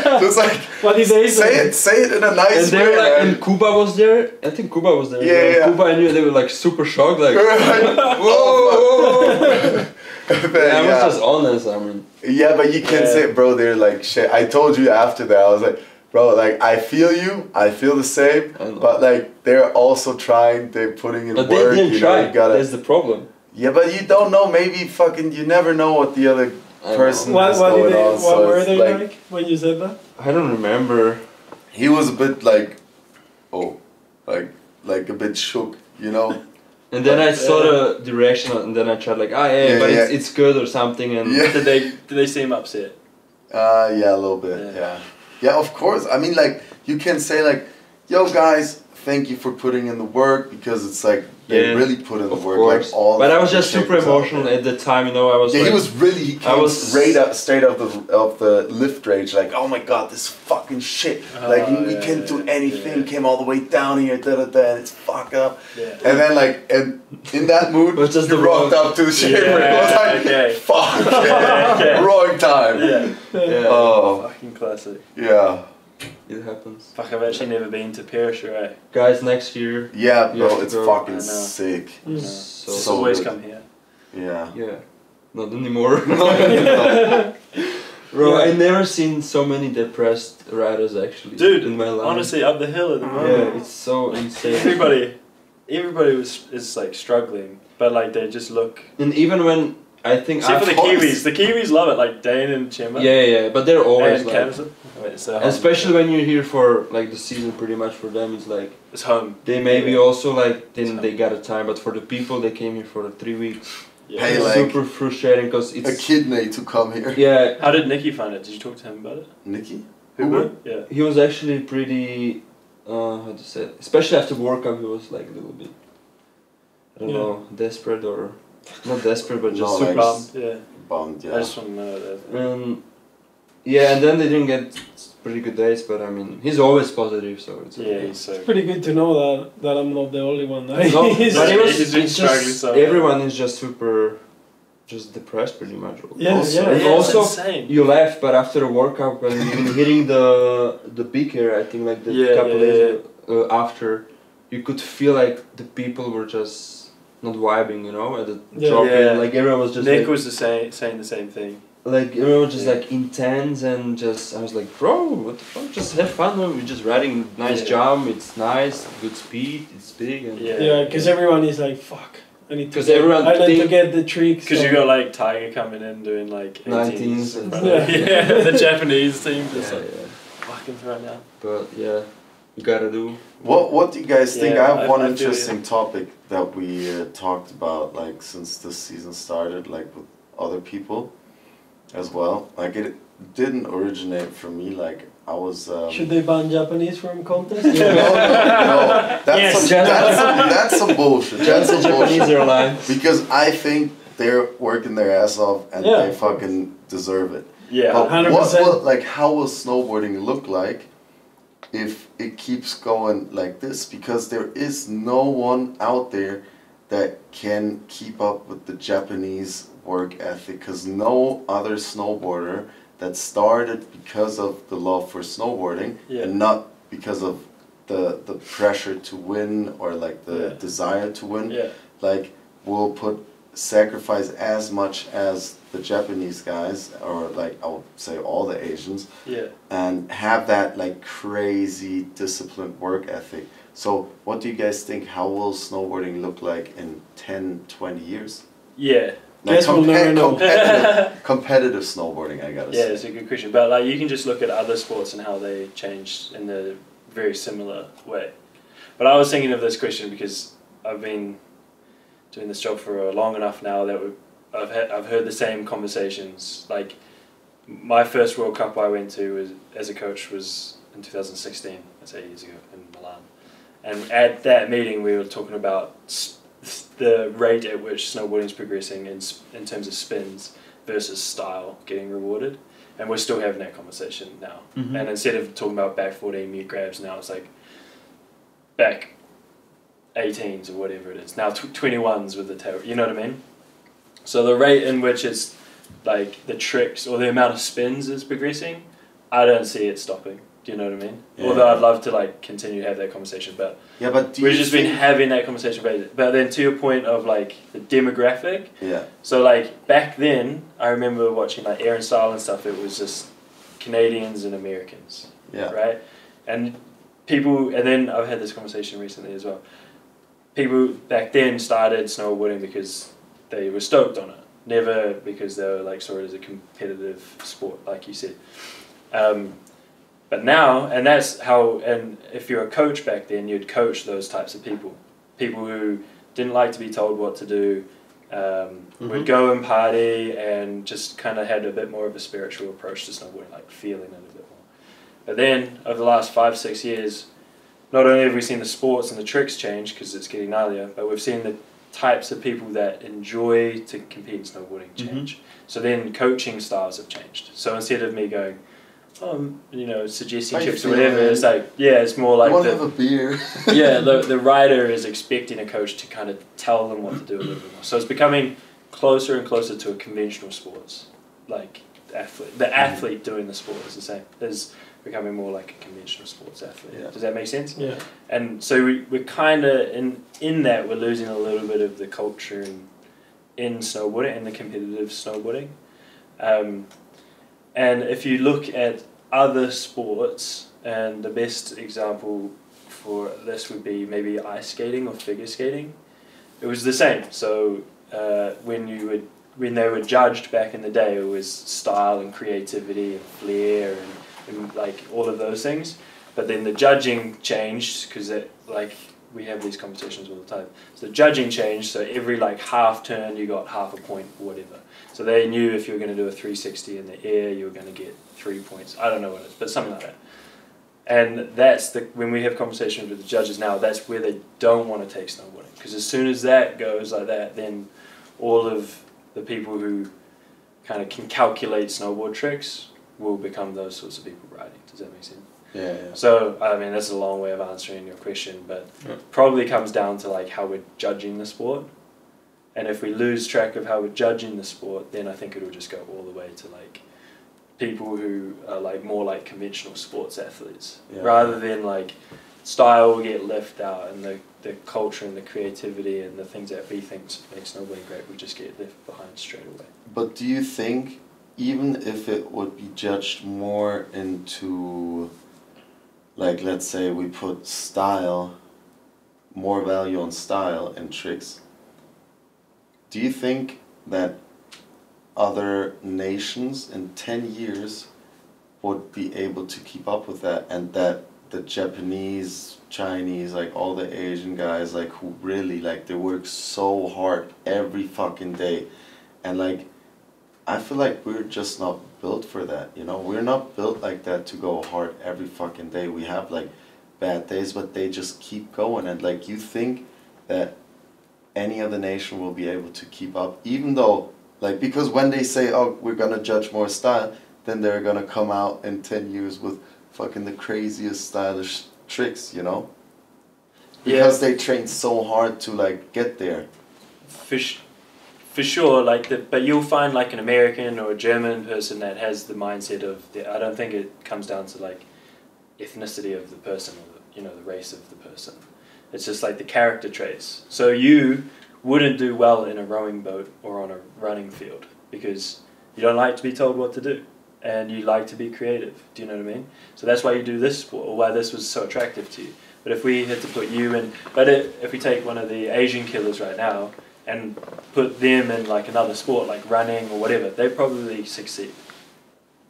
So it's like, What did they say? say it in a nice and they way. were like, man. and Kuba was there. I think Kuba was there. Yeah. Kuba and you, they were like super shocked, like, Whoa! I was just honest. I mean, Yeah, but you can Yeah. say, bro, they're like shit. I told you after that, I was like, bro, like I feel you, I feel the same, I know. but like they're also trying, they're putting in but work. they didn't you know, try. you gotta. That's the problem. Yeah, but you don't know. Maybe fucking, you never know what the other I person know. has What going did they? on. What so were it's they like, like when you said that? I don't remember. he was a bit like, like a bit shook, you know. And then I saw the direction, and then I tried like, Yeah, but yeah. it's good or something. And Yeah. Did they seem upset? Yeah, a little bit. Yeah, of course. I mean, like you can say like, yo guys, thank you for putting in the work, because it's like they Yeah, really put in the of work. course. Like all. But the I was just fucking super shapers out emotional there. at the time. You know, I was. Yeah, like, he was really. He came was straight of the lift rage. Like, oh my god, this fucking shit. Like, you can't do anything. yeah. Came all the way down here. And it's fucked up. Yeah. And then like, and in that mood, Was just you the rocked wrong- up to the shaper. Yeah, It was like, okay. fuck, Okay. wrong time. Yeah. Yeah, Oh, Fucking classic. yeah. it happens. Fuck, I've actually never been to Perisher, eh? Guys, next year. Yeah, You bro, have to it's go. fucking I know. sick. Mm. So, Just So always good. come here. Yeah. yeah, not anymore. Bro, Yeah. I never seen so many depressed riders actually. Dude, in my life. honestly, up the hill at the moment. Yeah, it's so insane. Everybody is like struggling, but like they just look. And even when I think Except for the always- Kiwis love it, like Dane and Chema. yeah, but they're always And like, Canada. Wait, so especially when you're here for like the season, pretty much for them it's like it's home. they maybe Yeah. also like then So- they got a time, but for the people they came here for the 3 weeks. Yeah. Hey, It's like, super frustrating because a it's kidney to come here. yeah. How did Nicky find it? Did you talk to him about it? Nicky? Hoover? Yeah. He was actually pretty, how to say it, especially after World Cup, he was like a little bit, I don't Yeah. know, desperate or, not desperate, but just No, super like- Bummed. Yeah. Bummed, I yeah. just want to know that. yeah, and then they didn't get pretty good days, but I mean, he's always positive, so it's Yeah, okay. he's so. Pretty good to know that I'm not the only one. No, but it was, He's been it's struggling just, so hard. everyone is just super just depressed pretty much. Yeah, Also- yeah. And Yeah, it's also, insane. you laugh, but after a workout, when even hitting the beaker, I think like the Yeah, couple yeah, days after, you could feel like the people were just not vibing, you know, at the Yeah. dropping. Yeah. Like everyone was just Nick like, was saying the same thing. like everyone was just Yeah. like intense and just I was like, bro, what the fuck? Just have fun. Man. We're just riding nice Yeah. jump. It's nice, good speed. It's big. And Yeah. Yeah, because everyone is like, fuck. I need to. 'Cause Get, everyone I need to think- get the tricks. Because you so- got like Tiger coming in doing like 19s 18s in and front of stuff. yeah, the Japanese team just yeah, like yeah. fucking right now. But yeah, you gotta do. What do you guys think? Yeah, I have one I feel interesting topic that we talked about, like since this season started, like with other people as well. Like it didn't originate from me. Like I was. Should they ban Japanese from contests? No, no, that's Yes. that's some bullshit. That's some Japanese bullshit. airlines. Because I think they're working their ass off and Yeah, they of fucking deserve it. Yeah. But 100%. like, how will snowboarding look like if it keeps going like this? Because there is no one out there that can keep up with the Japanese work ethic. Because no other snowboarder that started because of the love for snowboarding Yeah. and not because of the pressure to win or like the Yeah. desire to win, Yeah. like will sacrifice as much as the Japanese guys, or like I would say all the Asians, Yeah. and have that like crazy disciplined work ethic. So what do you guys think? How will snowboarding look like in 10, 20 years? Yeah. Like Guess we'll never know. competitive snowboarding, I gotta Yeah, say. it's a good question. But like you can just look at other sports and how they changed in a very similar way. But I was thinking of this question because I've been doing this job for long enough now that I've heard the same conversations. Like my first World Cup I went to was, as a coach was in 2016. That's 8 years ago in Milan. And at that meeting we were talking about the rate at which snowboarding is progressing in terms of spins versus style getting rewarded. And we're still having that conversation now. Mhm. And instead of talking about back 14 mute grabs now, it's like back 18s or whatever it is. Now 21s with the tail, you know what I mean? So the rate in which it's like the tricks or the amount of spins is progressing, I don't see it stopping. Do you know what I mean? Yeah. Although I'd love to like continue to have that conversation, but Yeah, but do we've you just been think- having that conversation about it. But then to your point of like the demographic, Yeah. so like back then, I remember watching like Air and Style and stuff. It was just Canadians and Americans, Yeah. right? And people, and then I've had this conversation recently as well. People back then started snowboarding because they were stoked on it, never because they were like saw it as a competitive sport, like you said. But now, and that's how. And if you're a coach back then, you'd coach those types of people who didn't like to be told what to do. Would go and party and just kind of had a bit more of a spiritual approach to snowboarding, like feeling it a bit more. But then over the last 5-6 years, not only have we seen the sports and the tricks change because it's getting gnarlier, but we've seen the types of people that enjoy to compete in snowboarding change. So then coaching styles have changed. So instead of me going, you know, suggesting How you tips or feeling, whatever, man? it's like, yeah, it's more like Want to the, have a beer? yeah, the rider is expecting a coach to kind of tell them what to do a little bit more. So it's becoming closer and closer to a conventional sports, like the athlete doing the sport is the same, is becoming more like a conventional sports athlete. Yeah. Does that make sense? Yeah. And so we're kind of in that we're losing a little bit of the culture in snowboarding and the competitive snowboarding. And if you look at other sports, and the best example for this would be maybe ice skating or figure skating, it was the same. So when they were judged back in the day, it was style and creativity and flair and like all of those things. But then the judging changed because like we have these conversations all the time. So the judging changed. So every like half turn you got half a point or whatever. So they knew if you were going to do a 360 in the air, you were going to get 3 points. I don't know what it is, but something like that. And that's when we have conversations with the judges now, that's where they don't want to take snowboarding. Because as soon as that goes like that, then all of the people who kind of can calculate snowboard tricks will become those sorts of people riding. Does that make sense? Yeah. So, I mean, that's a long way of answering your question, but probably comes down to like how we're judging the sport. And if we lose track of how we're judging the sport, then I think it'll just go all the way to like people who are like more like conventional sports athletes, rather than like style will get left out, and the culture and the creativity and the things that we think make snowboarding great will just get left behind straight away. But do you think, even if it would be judged more into, like, let's say we put style, more value on style and tricks, do you think that other nations in 10 years would be able to keep up with that, and that the Japanese, Chinese, like all the Asian guys, like who really, like, they work so hard every fucking day, and like, I feel like we're just not built for that, you know? We're not built like that to go hard every fucking day. We have like bad days, but they just keep going. And like, you think that any other nation will be able to keep up, even though, like, because when they say, oh, we're gonna judge more style, then they're gonna come out in 10 years with fucking the craziest stylish tricks, you know? Because they train so hard to like get there. For sure, like but you'll find like an American or a German person that has the mindset of I don't think it comes down to like ethnicity of the person, or the, you know, the race of the person. It's just like the character traits. So you wouldn't do well in a rowing boat or on a running field because you don't like to be told what to do, and you like to be creative. Do you know what I mean? So that's why you do this sport, or why this was so attractive to you. But if we had to put you in, if we take one of the Asian killers right now and put them in like another sport, like running or whatever, they probably succeed.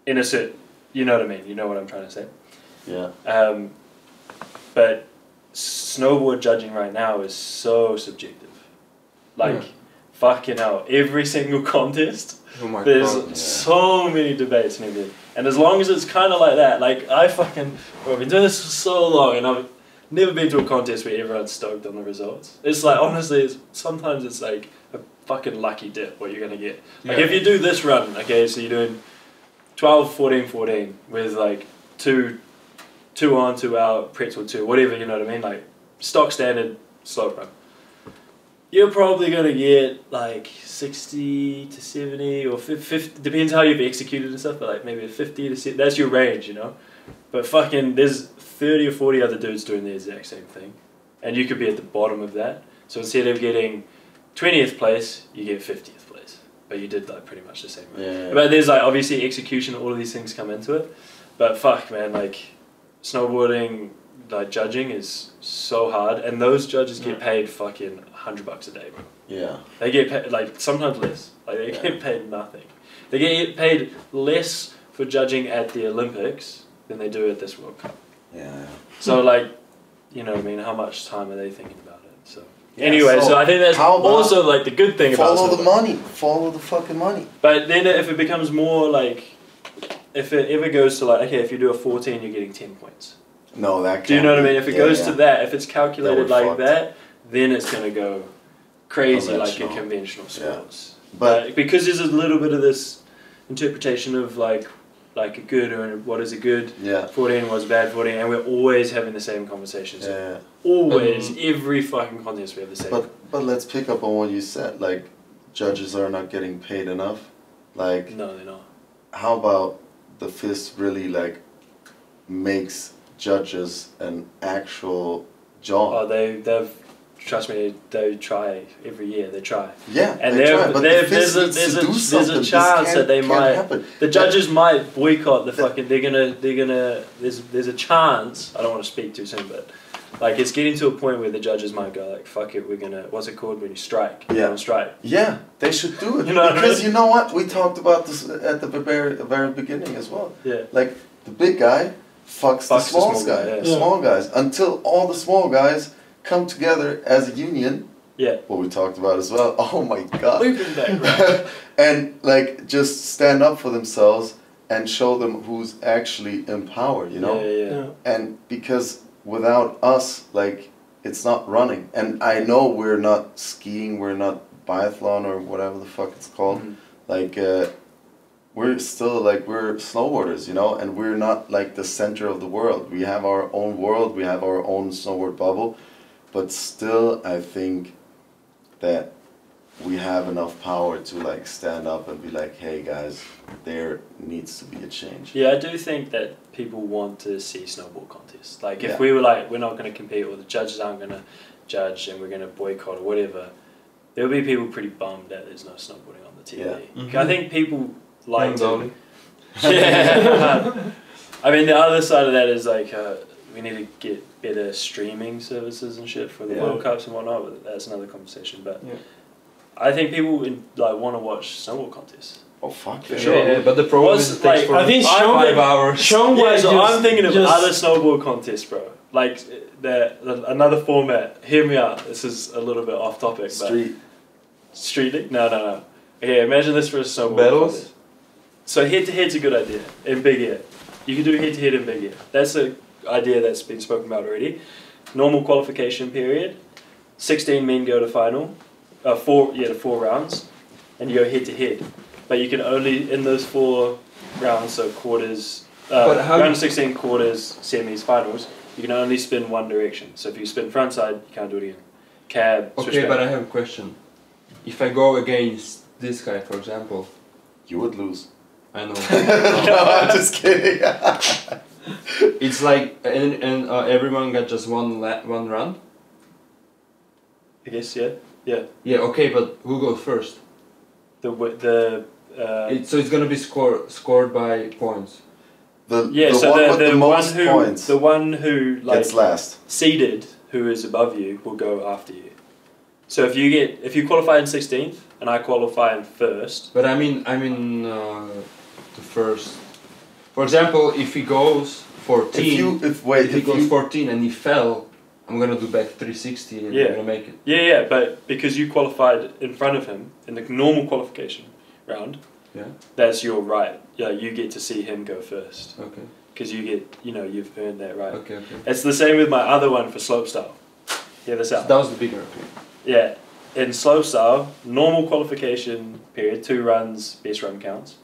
In a certain, you know what I mean? You know what I'm trying to say? Yeah. But snowboard judging right now is so subjective. Like, fucking hell, every single contest, there's so many debates and everything. And as long as it's kind of like that, like I've been doing this for so long, and I've never been to a contest where everyone's stoked on the results. It's like, honestly, sometimes it's like a fucking lucky dip what you're going to get. Like if you do this run, okay, so you're doing 12, 14, 14 with like two on, 2 out, pretzel 2, whatever, you know what I mean? Like stock standard slope run. You're probably going to get like 60 to 70 or 50, depends how you've executed and stuff, but like maybe 50 to 70, that's your range, you know? But fucking, there's 30 or 40 other dudes doing the exact same thing, and you could be at the bottom of that. So instead of getting 20th place, you get 50th place, but you did like pretty much the same way. Yeah. But there's like obviously execution, all of these things come into it, but fuck man, like snowboarding, like judging is so hard, and those judges get paid fucking $100 a day, bro. Yeah. They get paid like sometimes less. Like they get paid nothing. They get paid less for judging at the Olympics than they do at this World Cup. Yeah. So like, you know what I mean, how much time are they thinking about it? So anyway, so I think that's also like the good thing about follow the money. Follow the fucking money. But then if it becomes more like, if it ever goes to like, okay, if you do a 14, you're getting 10 points. No, that can't. Do you know what I mean? If it goes to that, if it's calculated like that, then it's going to go crazy like a conventional sports. Yeah. But because there's a little bit of this interpretation of like a good, or what is a good 14, what's bad 14, and we're always having the same conversations. Yeah. Always, every fucking contest we have the same. But let's pick up on what you said. Like, judges are not getting paid enough. Like, no, they're not. How about the FIS really like makes judges an actual job? Oh, they've trust me, they try every year. They try. Yeah, and they try, but there's a chance that they might. The judges might boycott the fucking. They're gonna. There's a chance. I don't want to speak too soon, but like it's getting to a point where the judges might go like, "Fuck it, we're gonna." What's it called when you strike? Yeah, on strike. Yeah, they should do it. You know because you know what? We talked about this at the very beginning as well. Yeah. Like the big guy fucks the small guy. Yeah. The small guys, until all the small guys come together as a union. Yeah. What we talked about as well. Oh my god. Looping back. And like just stand up for themselves and show them who's actually in power, you know? Yeah. And because without us, like, it's not running. And I know we're not skiing, we're not biathlon or whatever the fuck it's called. Mm-hmm. Like, we're still, like, we're snowboarders, you know? And we're not, like, the center of the world. We have our own world, we have our own snowboard bubble. But still, I think that we have enough power to like stand up and be like, hey guys, there needs to be a change. Yeah, I do think that people want to see snowboard contests. Like if Yeah. we were like, we're not going to compete, or the judges aren't going to judge, and we're going to boycott or whatever, there'll be people pretty bummed that there's no snowboarding on the TV. Yeah. Mhm. I think people like Only. Yeah. I mean, the other side of that is like we need to get better streaming services and shit for the Yeah. World Cups and whatnot. But that's another conversation. But Yeah. I think people like want to watch snowboard contests. Oh fuck For yeah. sure. Yeah, but the problem Was, is it takes like, for I think Sean 5 would- hours. Sean Yeah, was so just, I'm thinking of just, other snowboard contests, bro. Like another format. Hear me out. This is a little bit off topic. Street. But street league? No. Okay, imagine this for a snowboard Battles? contest. So head to head's a good idea in big air. You can do head to head in big air. That's an idea that's been spoken about already. Normal qualification period. 16 men go to final. The 4 rounds, and you go head to head. But you can only in those 4 rounds, so quarters, But how round you- 16, quarters, semis, finals. You can only spin one direction. So if you spin front side, you can't do it again. Cab. switch Okay, back. but I have a question. If I go against this guy, for example, You would lose. I know. No, I'm just kidding. It's like and everyone got just one run. I guess yeah. Yeah, okay, but who goes first? So it's gonna be scored by points. The so one the with the one most who points the one who like gets last. seeded who is above you will go after you. So if you qualify in 16th and I qualify in first. But I mean the first. For example, if he goes 14, if he goes 14 and he fell, I'm gonna do back 360 and Yeah. I'm gonna make it. Yeah, but because you qualified in front of him in the normal qualification round, Yeah. that's your right. Yeah, you get to see him go first Okay. because you've earned that right. Okay. It's the same with my other one for slopestyle. Hear this out. That was the bigger. Okay. Yeah, in slopestyle, normal qualification period, 2 runs, best run counts.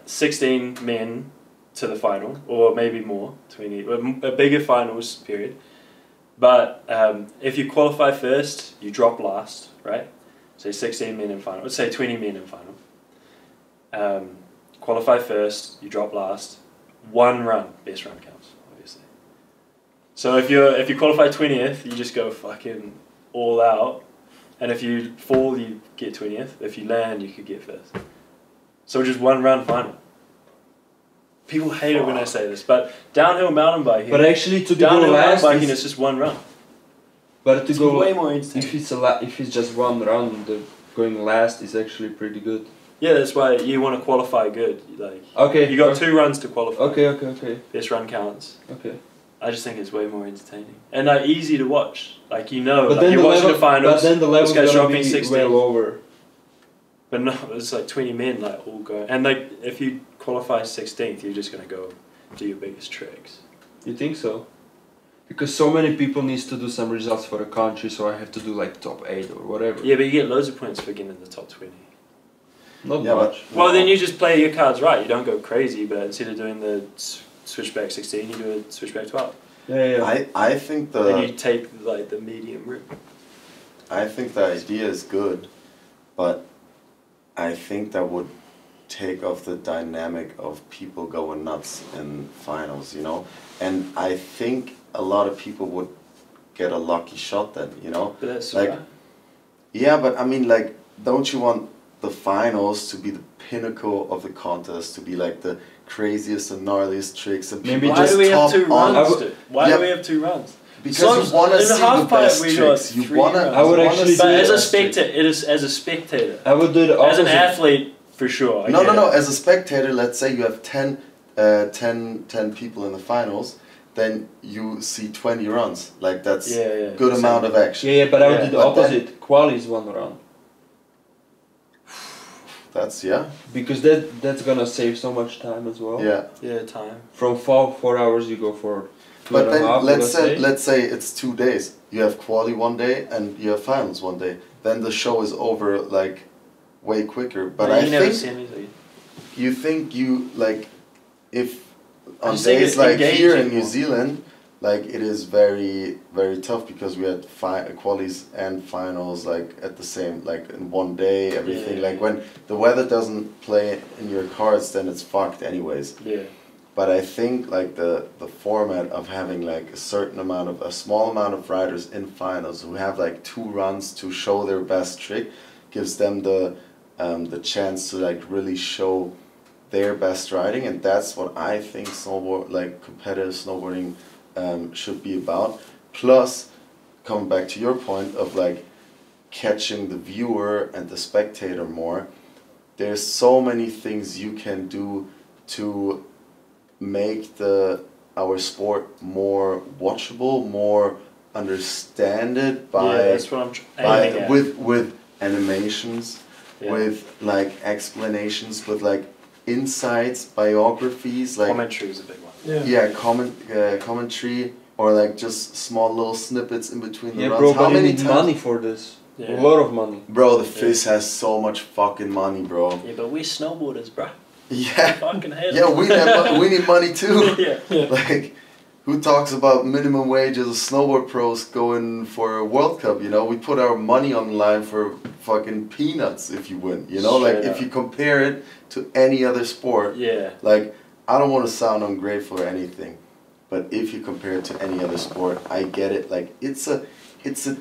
16 men to the final, or maybe more, 20, a bigger finals period. But if you qualify first, you drop last, right? Say 16 men in final, let's say 20 men in final. Qualify first, you drop last. 1 run, best run counts, obviously. So if you qualify 20th, you just go fucking all out. And if you fall, you get 20th. If you land, you could get first. So just 1 run final. People hate it when I say this, but downhill mountain biking. But actually, to go downhill mountain last, biking is just 1 run. but to It's go way more entertaining. if it's just 1 round, going last is actually pretty good. Yeah, that's why you want to qualify good. Like Okay. you got 2 runs to qualify. Okay. Best run counts. Okay. I just think it's way more entertaining and easy to watch. Like But like then you're the watching level, the finals. but then the level's this guy's gonna dropping be 16. way lower. But no, it's like 20 men like all go. And like if you qualify 16th, you're just gonna go do your biggest tricks. You think so? Because so many people needs to do some results for the country, so I have to do like top 8 or whatever. Yeah, but you get loads of points for getting in the top 20. Not Yeah, much. Well, then you just play your cards right. You don't go crazy, but instead of doing the switchback 16, you do a switchback 12. Yeah. I think And you the take like the medium route. I think the idea is good, but I think that would take off the dynamic of people going nuts in finals, you know? And I think a lot of people would get a lucky shot then, you know? But that's Like- right. Yeah, but I mean, like, don't you want the finals to be the pinnacle of the contest, to be like the craziest and gnarliest tricks and Maybe people Why just do we have top 2 on? runs? Dude? Why Yeah. do we have 2 runs? Because Slopes- you want to in the see half the pipe best we got tricks. You 3 want to. runs. I would actually But do as a that. spectator, it is as a spectator. I would do the As an opposite. athlete, for sure. I No, get no, no. it. As a spectator, let's say you have 10 people in the finals, then you see 20 runs. Like that's Yeah. good amount of action. Yeah, but I would Yeah. do the But then- opposite. Quali is 1 round. That's yeah, Because that's gonna save so much time as well. yeah. Yeah, time. From 4 hours you go for 2 But and a then half, let's say it's 2 days. You have quali one day and you have finals one day. Then the show is over like way quicker. But No, I you never think see anything. you think you like if I on just think days it like here in engaging New more. Zealand, like it is very very tough because we had qualies and finals like at the same like in one day everything like when the weather doesn't play in your cards then it's fucked anyways. Yeah. But I think like the format of having like a small amount of riders in finals who have like 2 runs to show their best trick gives them the chance to like really show their best riding, and that's what I think competitive snowboarding should be about. Plus, coming back to your point of like catching the viewer and the spectator more, there's so many things you can do to make our sport more watchable, more understood that's what I'm aiming at. with animations, with like explanations, with like insights, biographies, like commentary is a big one. commentary, or like just small little snippets in between the runs. Bro, How but many you need times? money for this. Yeah. A lot of money. Bro, the FIS has so much fucking money, bro. Yeah, but we snowboarders, bro. Yeah. Fucking hell. Yeah, we need money too. Yeah. Like, who talks about minimum wage as a snowboard pros going for a World Cup, you know? We put our money on the line for fucking peanuts if you win, you know? Straight like, up. if you compare it to any other sport, Yeah. like, I don't want to sound ungrateful or anything, but if you compare it to any other sport, I get it. Like, it's a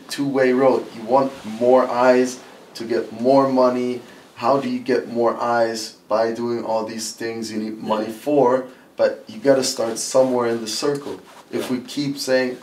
two-way road. You want more eyes to get more money. How do you get more eyes? By doing all these things you need money for, but you got to start somewhere in the circle. If we keep saying,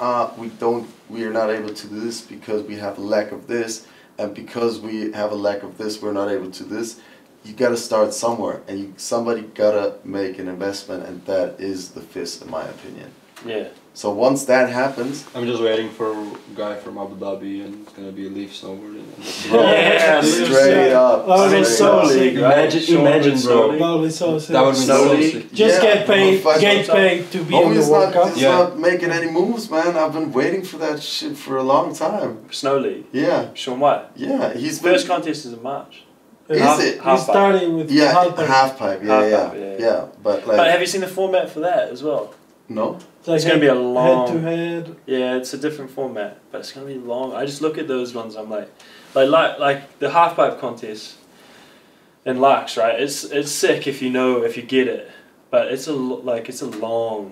we are not able to do this because we have a lack of this, and because we have a lack of this, we're not able to this, you got to start somewhere, and somebody got to make an investment, and that is the FIS, in my opinion. Yeah. So once that happens, I'm just waiting for a guy from Abu Dhabi and it's gonna be a leaf snowboarding. Yeah, straight up. Oh, it's so sick. Imagine, bro. That would be so sick. That would be so Slowly. sick. Just Yeah, get paid, but to be on the Homie's World Cup. not making any moves, man. I've been waiting for that shit for a long time. Snow League. Yeah, Sean White. yeah. He's been, First contest is in March. Is Half- it? half He's starting with Yeah, half pipe. half pipe. Yeah, Half pipe, yeah. But like, But have you seen the format for that as well? no. It's gonna be a long- head to head. Yeah, it's a different format, but it's gonna be long. I just look at those ones. I'm like the half pipe contest in Lux, right? It's sick if you get it, but it's a long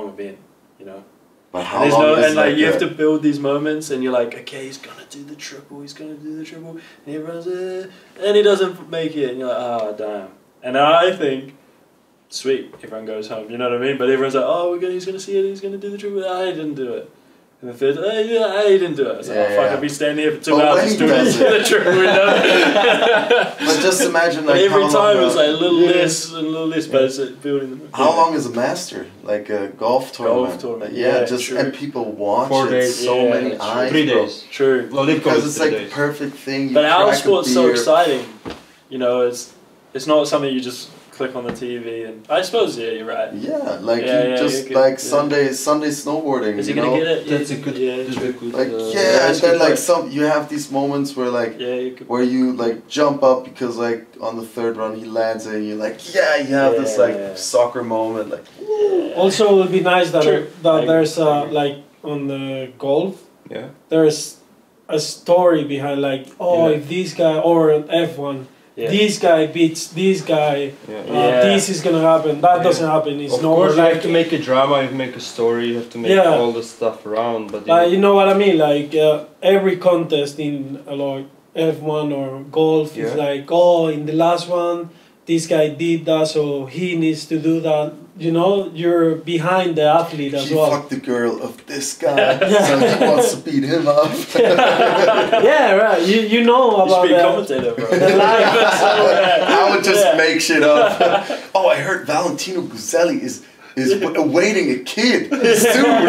event, you know. But And how there's long is and like you have that? to build these moments, and you're like, okay, he's gonna do the triple, and everyone's and he doesn't make it, and you're like, oh damn. And I think, sweet, everyone goes home, you know what I mean? But everyone's like, oh, he's gonna see it, he's gonna do the triple. I didn't do it. And the third, I didn't do it. I was like, Yeah, oh fuck, yeah. I've been standing here for 2 But hours when just he doing does the triple, you know? But just imagine like Every how time long it's like a little yeah. less and a little less, but it's building them. How long is a master? Like a golf tournament? tournament, Yeah, yeah, just true. and people watch 4 it. days, So yeah, many true. eyes. 3 bro. days. True. Well, Leaf Because goes it's 3 like days. the perfect thing. You But our crack a sport's so beer. exciting. You know, it's not something you just click on the TV and I suppose you're right. Yeah, like Yeah, you yeah, just you could- like yeah. Sunday snowboarding. Is he you gonna know? get it? That's a good. Yeah, that's true. a good. Like Yeah, and that's a then good like point. you have these moments where like Yeah, you could. where you like jump up because like on the third run he lands it and you're like you have this like Yeah. soccer moment like Also, it would be nice that True. I there's agree. like on the golf, Yeah. there's a story behind like Yeah. if this guy or an F1, Yeah. this guy beats this guy, Yeah. Yeah. this is gonna happen. That Yeah. doesn't happen. It's Of not course, you like have to make a drama, you have to make a story, you have to make Yeah. all the stuff around. But you know what I mean? Like every contest in like F1 or golf is Yeah. like, in the last one, this guy did that, so he needs to do that. You know, you're behind the athlete as he well. fucked the girl of this guy so he wants to beat him up. Yeah, right. You know You about should be a that. commentator, bro. The life. I would just Yeah. make shit up. Oh, I heard Valentino Guzzelli is awaiting a kid soon.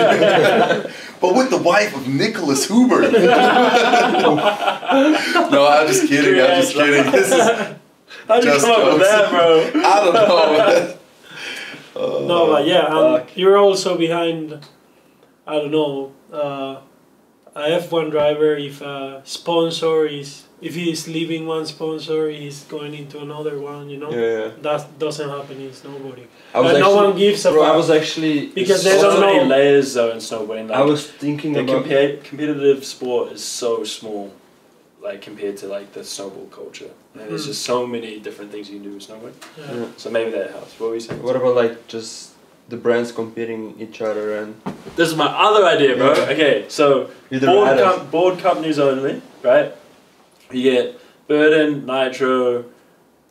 But with the wife of Nicholas Huber. No, I'm just kidding. I'm just kidding. This is How'd you Just come up with jokes. that, bro? I don't know. No, but yeah, Fuck. you're also behind. I don't know. A F1 driver, if a sponsor is if he's leaving one sponsor, he's going into another one. You know, Yeah. that doesn't happen in snowboarding. I was And no actually, one gives a bro, I fuck. was actually Because they There's don't so many know. layers though in snowboarding. Like, I was thinking the about competitive sport is so small, like compared to like the snowboard culture. And there's just so many different things you can do with snowboard. Yeah. So maybe that helps. What were you saying? what about like just the brands competing each other and This is my other idea, bro. Yeah. Okay, so with the riders? board companies only, right? You get Burden, Nitro,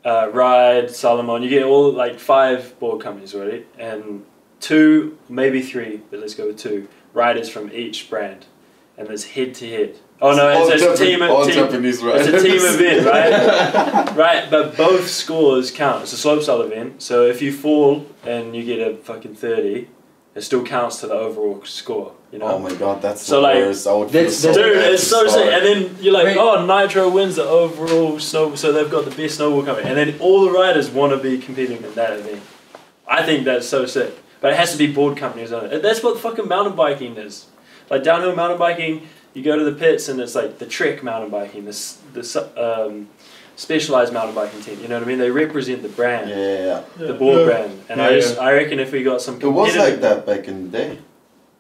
Ride, Salomon. You get all like 5 board companies already, and 2, maybe 3, but let's go with 2 riders from each brand, and there's head to head. Oh no, it's a team. Japanese riders. It's a team event, right? Right, but both scores count. It's a slopestyle event, so if you fall and you get a fucking 30, it still counts to the overall score. You know. Oh my god, that's So, the like, worst. I would feel that's- so Dude, bad it's to so start. sick. And then you're like, Wait. oh, Nitro wins the overall snow, so they've got the best snowball company. And then all the riders want to be competing in that event. I think that's so sick. But it has to be board companies on it. That's what fucking mountain biking is. Like downhill mountain biking, you go to the pits and it's like the Trek mountain biking, the specialized mountain biking team. You know what I mean? They represent the brand, Yeah. the board Yeah. brand. And Yeah, I reckon if we got some It was competitive like that back in the day.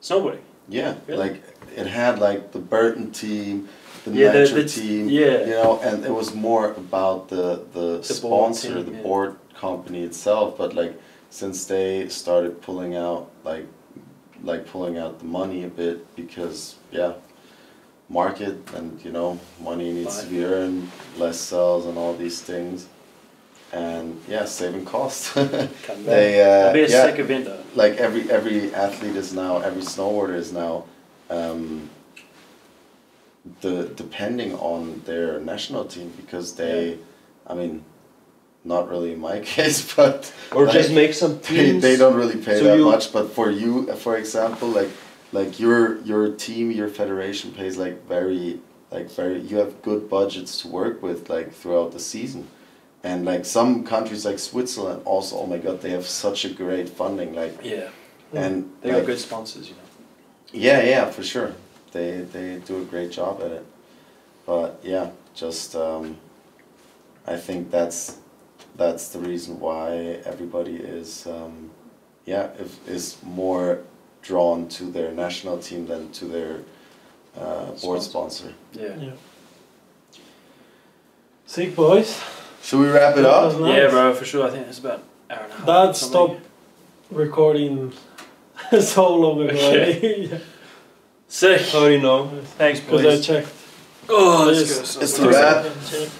snowboarding. Yeah. Really? Like it had like the Burton team, the Yeah, Nitro team. yeah. You know, and it was more about the board sponsor, team, the yeah. board company itself. But like since they started pulling out pulling out the money a bit because market and money needs to be earned, less sales and all these things, and saving costs. They It'll be a sick event though. like every athlete is now, every snowboarder is now depending on their national team because they, I mean, not really in my case, but or like, just make some teams. they don't really pay So that you- much. But for you, for example, like your team, your federation pays very you have good budgets to work with like throughout the season. And like some countries like Switzerland also, oh my god, they have such a great funding, like Yeah. and They like, got good sponsors, you know. yeah, for sure. They do a great job at it. But yeah, just I think that's the reason why everybody is is more drawn to their national team than to their board sponsor. Yeah. Yeah. Sick, boys. Should we wrap it That up? was nice. Yeah, bro, for sure. I think it's about an hour and a half. That something. stopped recording so long ago. Okay. Yeah. Sick. How do you know? Thanks, Because boys. I checked. Oh, let's Yes. go. It's a wrap. I checked.